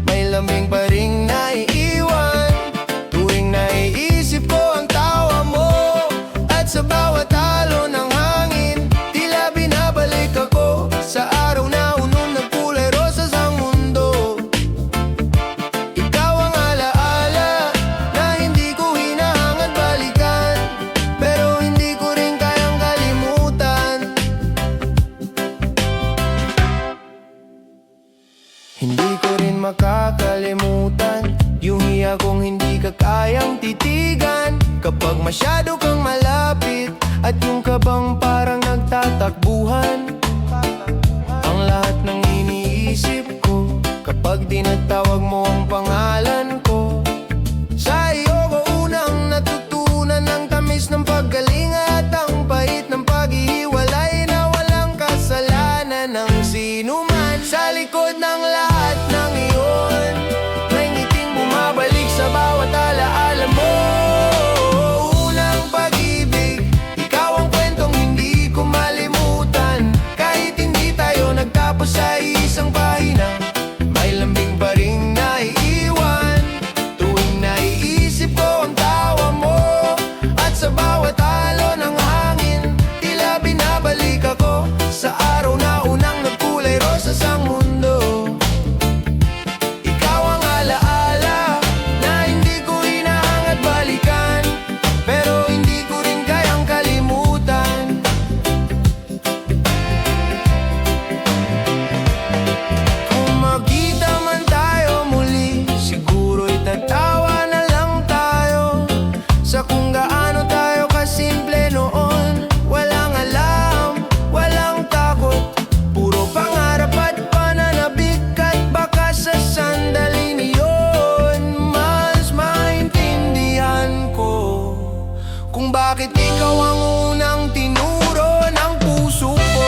may lambing pa ring naiiwan. Tuwing naiisip ko ang tawa mo, at sa bawat halo ng hangin, tila binabalik ako sa araw na unong nagkulay rosas ang mundo. Ikaw ang alaala na hindi ko hinahangad balikan, pero hindi ko rin kayang kalimutan. Hindi ko rin makakalimutan yung hiya kong hindi ka kayang titigan kapag masyado kang malapit, at yung kabang parang nagtatakbuhan. Ang lahat ng iniisip ko kapag tinatawag mo ang pangalan ko. Sa iyo ko unang natutunan ang tamis ng paggaling at ang pait ng paghihiwalay na walang kasalanan ng sino man. Sa likod ng lahat ng iyon, may ngiting bumabalik sa bawat alaala mo. Unang pag-ibig, ikaw ang kwentong hindi ko malimutan. Kahit hindi tayo nagtapos sa isang pahina, may lambing pa ring naiiwan. Tuwing naiisip ko ang tawa mo, at sa bawat halo ng hangin, tila binabalik ako sa araw na unang nagkulay rosas ang mundo. Ikaw ang alaala na hindi ko hinahangad balikan, pero hindi ko rin kayang kalimutan. Kung magkita man tayo muli, siguro'y tatawa na lang tayo sa kung gaano tayo kasimple noon. Walang alam, walang takot, puro pangarap at pananabik. At baka sa sandaling iyon, mas maintindihan ko kung bakit ikaw ang unang tinuro ng puso ko.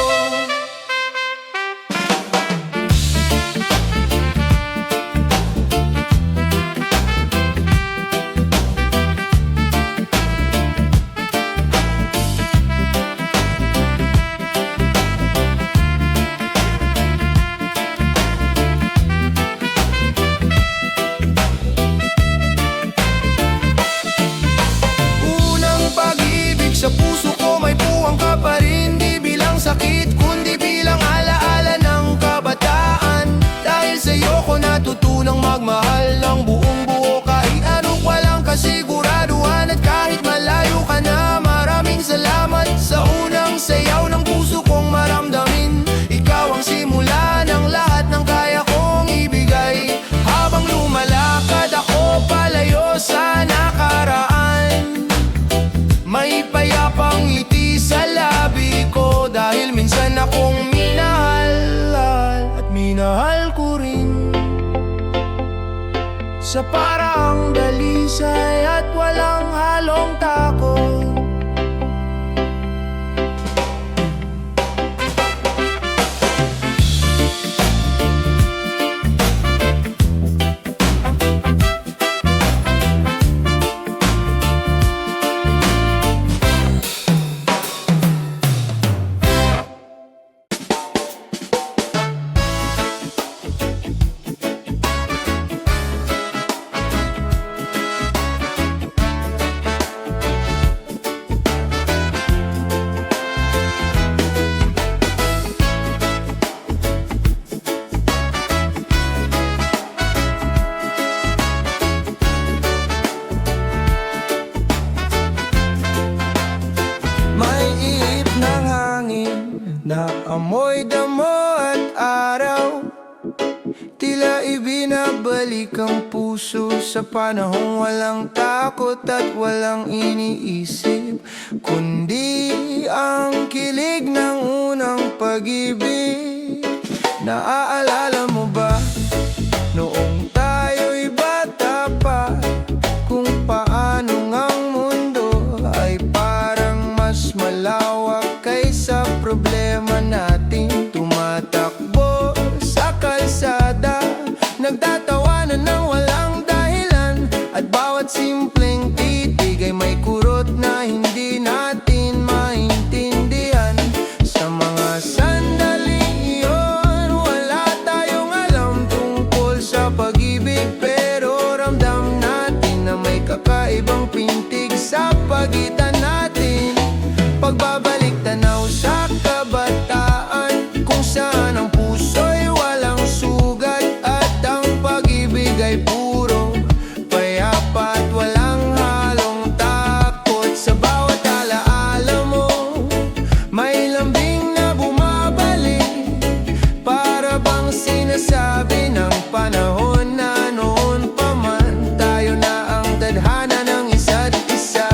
Unang pag-ibig, sa puso ko may puwang ka pa rin. Di bilang sakit, kundi bilang alaala ng kabataan. Dahil sa'yo ko natutunang magmahal ng buong buo, kahit anong walang kasiguraduhan. At kahit malayo ka na, maraming salamat sa unang sayaw ng puso kong maramdamin. Ikaw ang simula ng lahat ng kaya kong ibigay. Habang lumalakad ako palayo sa nakaraan, may payapang ngiti sa labi ko, dahil minsan akong minahal at minahal ko rin sa paraang dalisay at walang halong takot. bumabalik ang puso sa panahong walang takot at walang iniisip, kundi ang kilig ng unang pag-ibig. Naaalala mo ba noong tayo'y bata pa, kung paano ngang mundo ay parang mas malawak kaysa problema natin? Tumatakbo sa kalsada, nagtatawanan ng walang dahilan, at bawat simpleng titig ay may kurot na hindi natin maintindihan. Sa mga sandali iyon, wala tayong alam tungkol sa pag-ibig, pero ramdam natin na may kakaibang pintig sa pagitan natin. Pagbabalik tanaw sa kabataan, kung saan ang puso'y walang sugat at ang pag-ibig ay puro payapa at walang halong takot. Sa bawat alaala mo, may lambing na bumabalik, para bang sinasabi ng panahon na noon pa man tayo na ang tadhana ng isa't isa.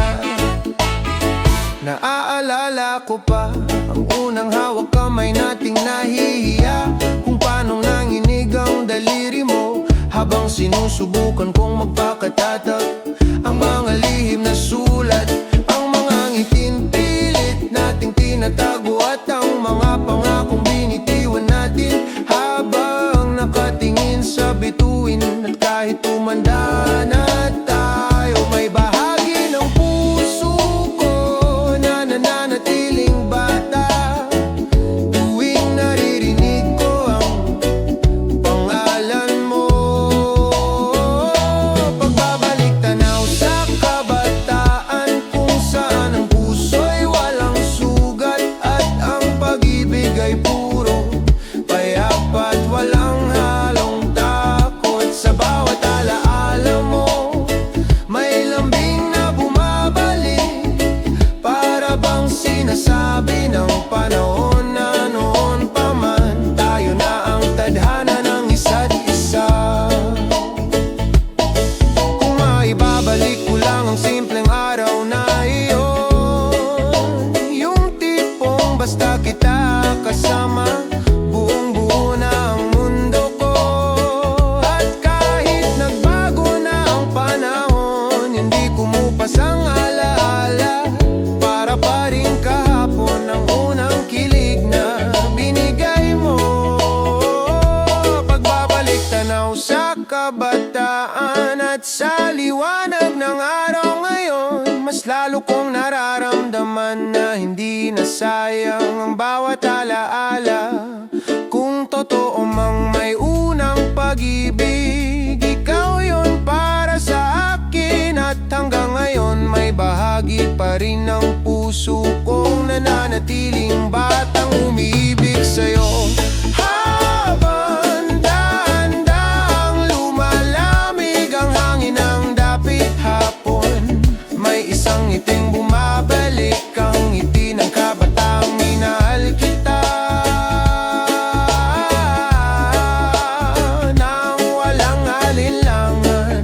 Naaalala ko pa ang unang hawak kamay nating nahihiya, kung paano nanginig ang daliri mo habang sinusubukan kong magpakatatag ang mga lihim na sulat, ang mga ngiting pilit nating tinatago, at ang mga pangakong binitiwan natin habang nakatingin sa bituin. At kahit tumanda na tayo, may bahagi ng puso ko na nananatiling bata tuwing naririnig ko ang pangalan mo. Pagbabalik tanaw sa kabataan, kung saan ang puso'y walang sugat at ang pag-ibig ay puro payapa at walang halong takot. Sa bawat alaala mo, may lambing na bumabalik, para bang sinasabi ng panahon na noon pa man tayo na ang tadhana ng isa't isa. Kung maibabalik ko lang ang simpleng araw na iyon, yung tipong basta kita kasama, buong buo na ang mundo ko. At kahit nagbago na ang panahon, hindi kumupas ang alaala, para pa rin kahapon ang unang kilig na binigay mo. Pagbabalik tanaw sa kabataan at sa liwanag ng araw ngayon, mas lalo kong nararamdaman na hindi na sayang ang bawat alaala. Kung totoo mang may unang pag-ibig, ikaw yun para sa akin, at hanggang ngayon may bahagi pa rin ng puso kong nananatiling batang umiibig sa'yo. Habang dahan-dahang lumalamig ang hangin ng dapit hapon, may isang ngiting bumabalik, ang ngiti ng kabataang minahal kita, nang walang alinlangan.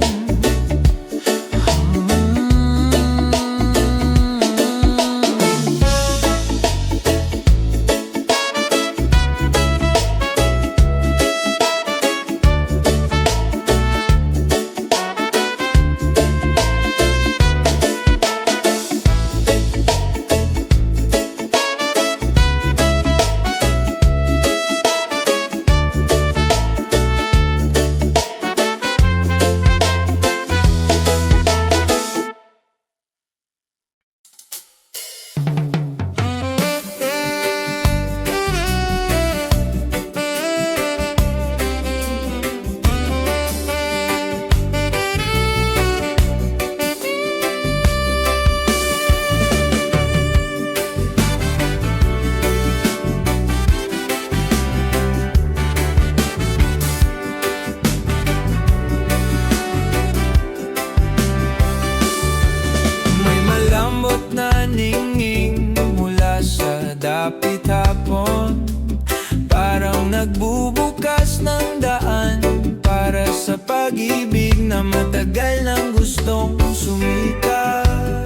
pag-ibig na matagal nang gustong sumikat.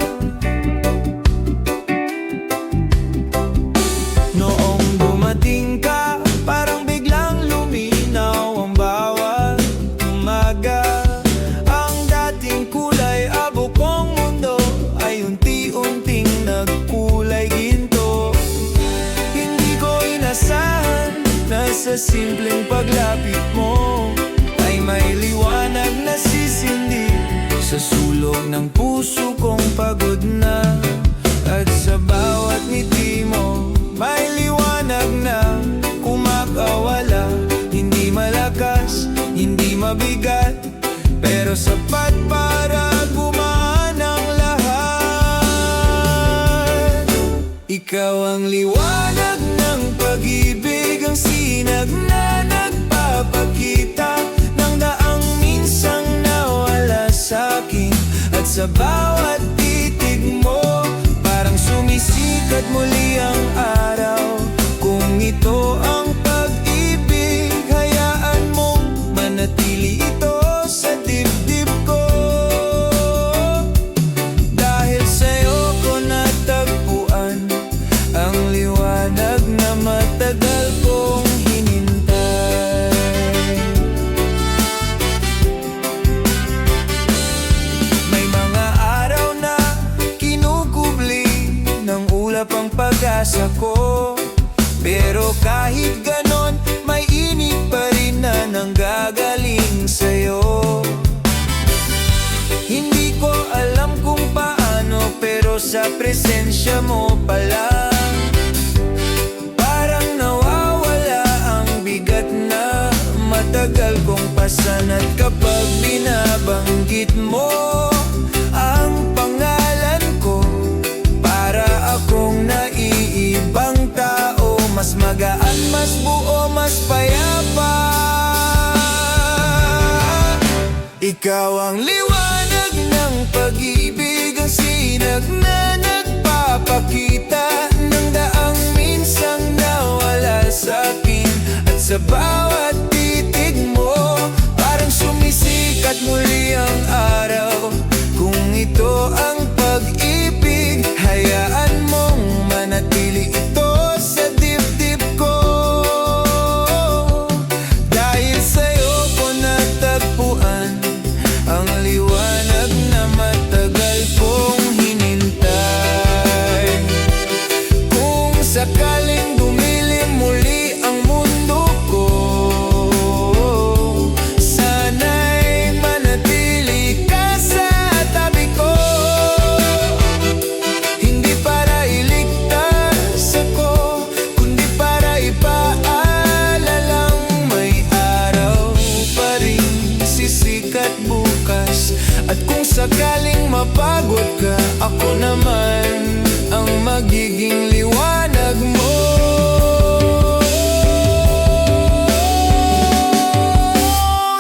Noong dumating ka, parang biglang luminaw ang bawat umaga. Ang dating kulay abukong mundo ay unti-unting nagkulay ginto. Hindi ko inasahan na sa simpleng paglapit mo ay may liwanag na sisindi sa sulog ng puso kong pagod na. At sa bawat ngiti mo may liwanag na kumakawala. Hindi malakas, hindi mabigat, pero sapat para gumaan ang lahat. Ikaw ang liwanag ng pag-ibig, ang sinag na nagpapakita ng daang minsang nawala sa'kin. At sa bawat titig mo, parang sumisikat muli ang araw. Kung ito ang pag-ibig, hayaan mong manatili ito sa dibdib ko. Dahil sa'yo ko natagpuan ang liwanag na matagal kong hinintay. May mga araw na kinukubli ng ulap ang pag-asa ko, pero kahit ganon, may init pa rin na nanggagaling sa'yo. Hindi ko alam kung paano, pero sa presensya mo pala parang nawawala ang bigat na matagal kong pasan. At kapag binabanggit mo ang pangalan ko, para akong naiibang tao. Mas magaan, mas buo, mas payapa. Ikaw ang liwanag ng pag-ibig, ang sinag na nagpapakita ng daang minsang nawala sa'kin. At sa bawat titig mo, parang sumisikat muli ang araw. Kung ito ang pag-ibig, hayaan mong manatili ito sa dibdib ko. Dahil sa'yo ko natagpuan ang liwanag na matagal kong hinintay. Kung sakaling dumilim muli ang mundo ko, sana'y manatili ka sa tabi ko. Hindi para iligtas ako, kundi para ipaalalang may araw pa rin sisikat bukas. At kung sakaling mapagod ka, ako naman ang magiging liwanag mo.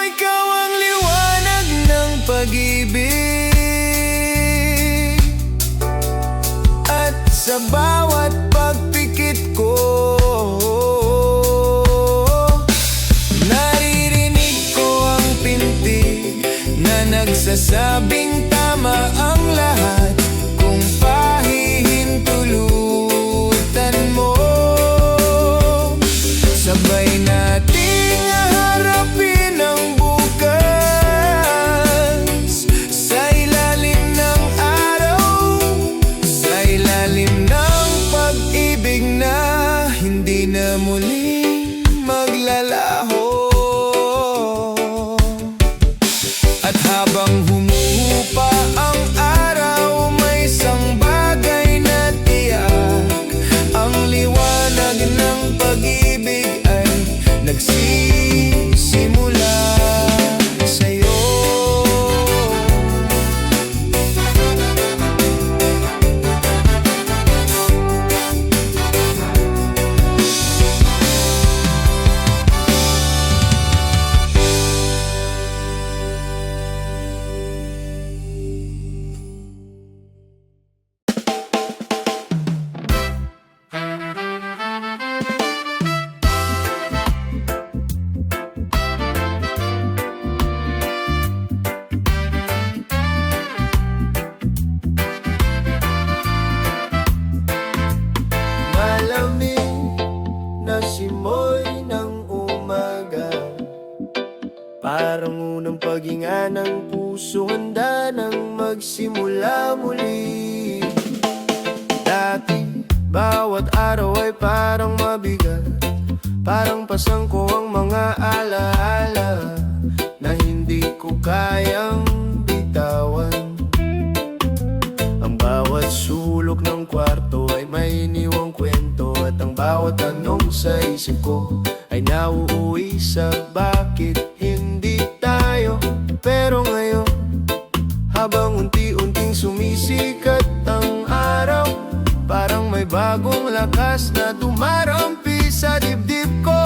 Ikaw ang liwanag ng pag-ibig, at sa bawat pagpikit ko, naririnig ko ang pintig na nagsasabing tama ang lahat. Kung pahihintulutan mo, sabay nating harapin ang bukas. Sa ilalim ng araw, sa ilalim ng pag-ibig na hindi na muling maglalaho. At habang humuhupa ang araw, may isang bagay na tiyak. Ang liwanag ng pag-ibig ay nagsisimula sa'yo. iyong puso handa nang magsimula muli. Dati, bawat araw ay parang mabigat, parang pasangko ang mga alaala na hindi ko kayang bitawan. Ang bawat sulok ng kwarto ay may iniwang kwento, at ang bawat tanong sa isip ko ay nauuwi sa bakit hindi tayo. Pero ngayon, habang unti-unting sumisikat ang araw, parang may bagong lakas na dumarampi sa dibdib ko.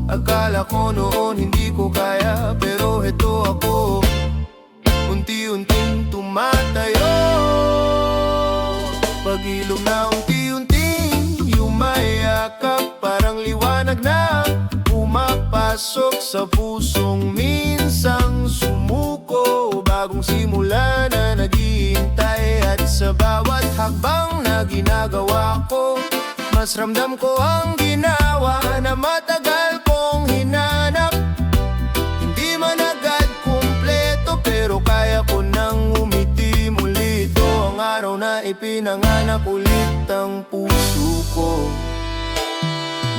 Akala ko noon hindi ko kaya, pero heto ako, unti-unting tumatayo. Pag-ilog na unti-unting yumayakap, parang liwanag na pumapasok sa pusong minsang sumuko. Bagong simula na naghihintay, at sa bawat hakbang na ginagawa ko, mas ramdam ko ang ginawa na matagal kong hinanap. Hindi man agad kumpleto, pero kaya ko nang umiti muli. Ito ang araw na ipinanganak ulit ang puso ko.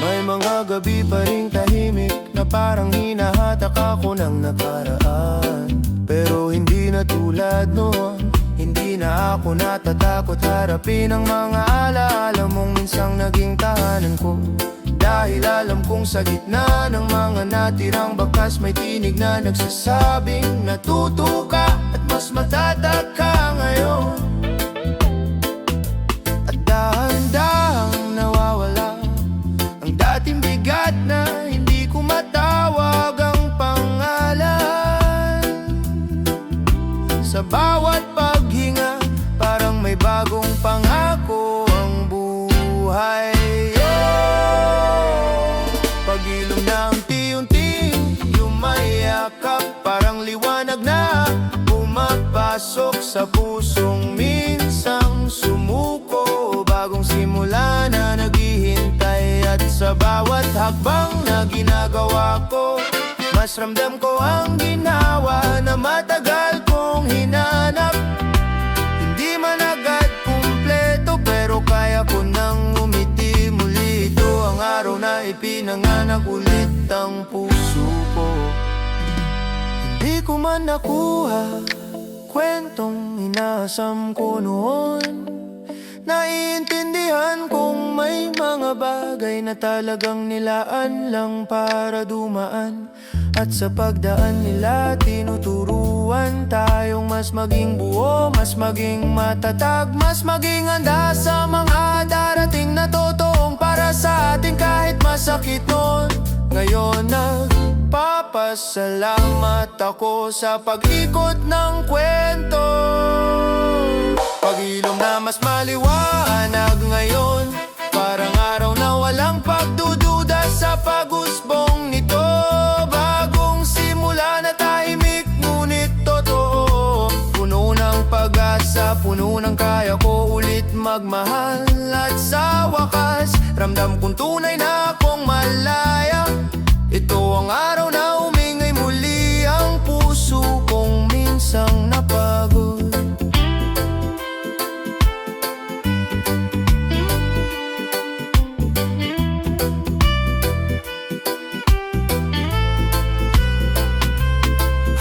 May mga gabi pa ring tahimik na parang hinahatak ako ng nakaraan. Pero hindi na tulad noon, hindi na ako natatakot harapin ang mga alaala mong minsang naging tahanan ko. Dahil alam kong sa gitna ng mga natirang bakas, may tinig na nagsasabing natuto ka at mas matatag ka ngayon. At dahan-dahang nawawala ang dating bigat na hindi ko matawag ang pangalan. Sa bawat paghinga, parang may bagong pangako ang buhay. Pag-ilog na unti-unting yumayakap, parang liwanag na pumapasok sa pusong minsang sumuko. Bagong simula na naghihintay, at sa bawat hakbang na ginagawa ko, mas ramdam ko ang ginawa na matagal kong hinanap. Hindi man agad kumpleto, pero kaya ko nang umiti muli. Ito ang araw na ipinanganak ulit ang puso ko. Hindi ko man nakuha kwentong inaasam ko noon. Naiintindihan kong may mga bagay na talagang nilaan lang para dumaan, at sa pagdaan nila tinuturuan tayong mas maging buo, mas maging matatag, mas maging handa sa mga darating na totoong para sa atin kahit masakit noon. Ngayon nagpapasalamat ako sa pag-ikot ng kwento. Pag-ilog na mas maliwanag ngayon, parang araw na walang pagdududa sa pag-usbong nito. Bagong simula na tahimik ngunit totoo, puno ng pag-asa, puno ng kaya ko ulit magmahal. At sa wakas, ramdam kong tunay na akong malaya. Ito ang araw na umingay muli ang puso kong minsang napagod.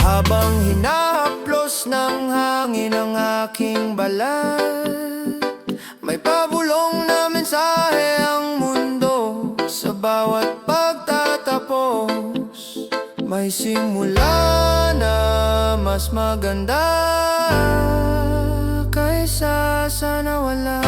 Habang hinahaplos ng hangin ang aking balat, may pabulong na mensahe ang mundo. Sa bawat pagtatapos, may simula na mas maganda kaysa sa nawala.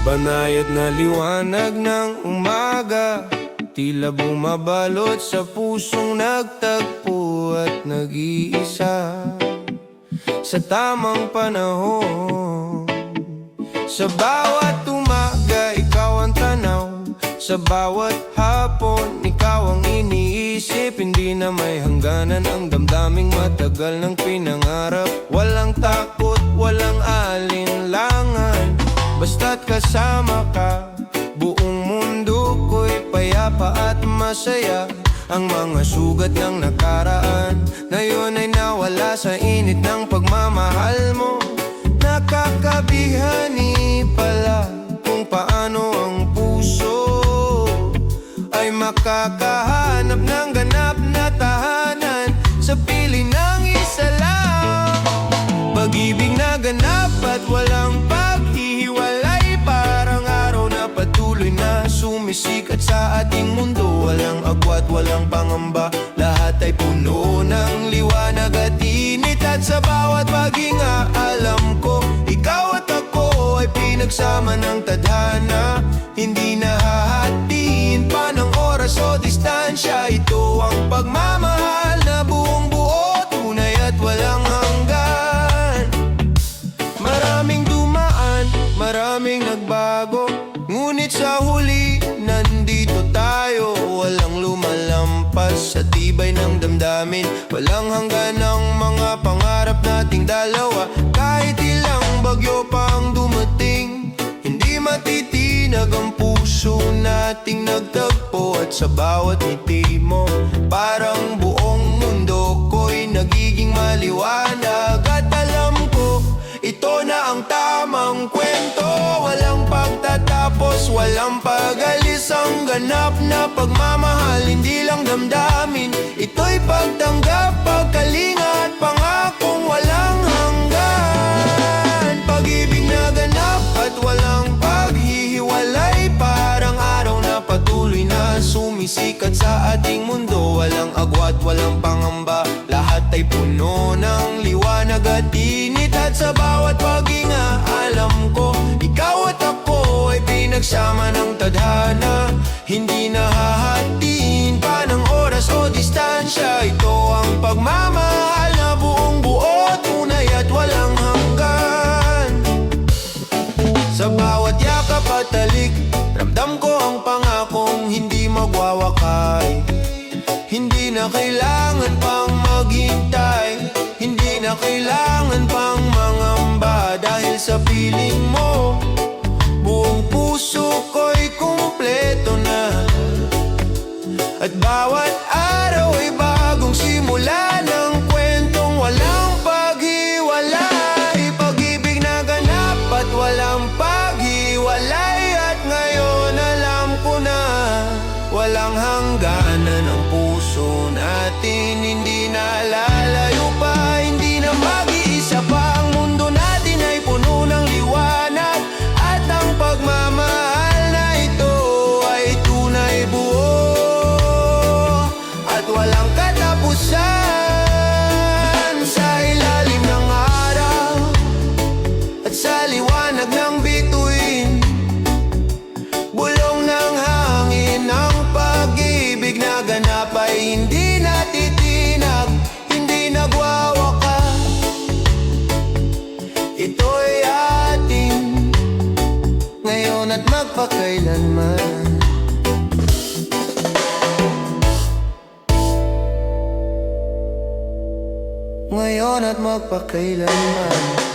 Banayad na liwanag ng umaga, tila bumabalot sa pusong nagtagpo at nag-iisa. Sa tamang panahon, sa bawat umaga ikaw ang tanaw, sa bawat hapon ikaw ang iniisip. Hindi na may hangganan ang damdaming matagal ng pinangarap. Walang takot, walang alinlangan, basta't kasama ka, buong mundo ko'y payapa at masaya. Ang mga sugat ng nakaraan ngayon ay nawala sa init ng pagmamahal mo. Nakakabihani pala kung paano ang puso ay makakahanap ng ganap na tahanan sa piling ng isa lang. Pag-ibig na ganap at walang paghihiwalay, parang araw na patuloy na sumisikat sa ating mundo. Walang agwat, walang pangamba, lahat ay puno ng liwanag at init. At sa bawat paghinga alam ko, ikaw at ako ay pinagsama ng tadhana. Hindi nahahatiin pa ng oras o distansya. Ito ang pagmamahal na buong buo, tunay at walang hanggan. Maraming dumaan, maraming nagbago, ngunit sa huli, nandito tayo. Walang lumalampas sa tibay ng damdamin, walang hanggan ng mga pangarap nating dalawa. Kahit ilang bagyo pang dumating, hindi matitinag ang puso nating nagtagpo. At sa bawat ngiti mo, parang buong mundo ko'y nagiging maliwanag. At alam ko, ito na ang tamang kwento, walang pagtatapos, walang pag-alis. Ang ganap na pagmamahal, hindi lang damdamin, ito'y pagtanggap, pagkalinga at pangakong walang hanggan. Pag-ibig na ganap at walang paghihiwalay, parang araw na patuloy na sumisikat sa ating mundo. Walang agwat, walang pangamba, lahat ay puno ng liwanag at init. At sa bawat paghinga alam ko, ikaw at ako ay pinagsama ng tadhana. Hindi nahahatiin pa ng oras o distansya. Ito ang pagmamahal na buong buo, tunay at walang hanggan. Sa bawat yakap at talik, ramdam ko ang pangakong hindi magwawakay. Hindi na kailangan pang maghintay, hindi na kailangan pang mangamba. Dahil sa piling mo, buong puso ko'y kumpleto na. At bawat araw ay bagong simula ng kwentong walang paghiwalay. Pag-ibig na ganap at walang paghiwalay. At ngayon alam ko na, walang hangganan ang puso natin. Hindi na lalayo pa, hindi na mag-iisa pa. Ang mundo natin ay puno ng liwanag, at ang pagmamahal na ito ay tunay, buo at walang katapusan. Sa ilalim ng araw at sa liwanag ng bituin, bulong ng hangin, ang pag-ibig na ganap ay hindi natitinag, hindi nagwawakas. Ito'y atin ngayon at magpakailanman. Ngayon at magpakailanman.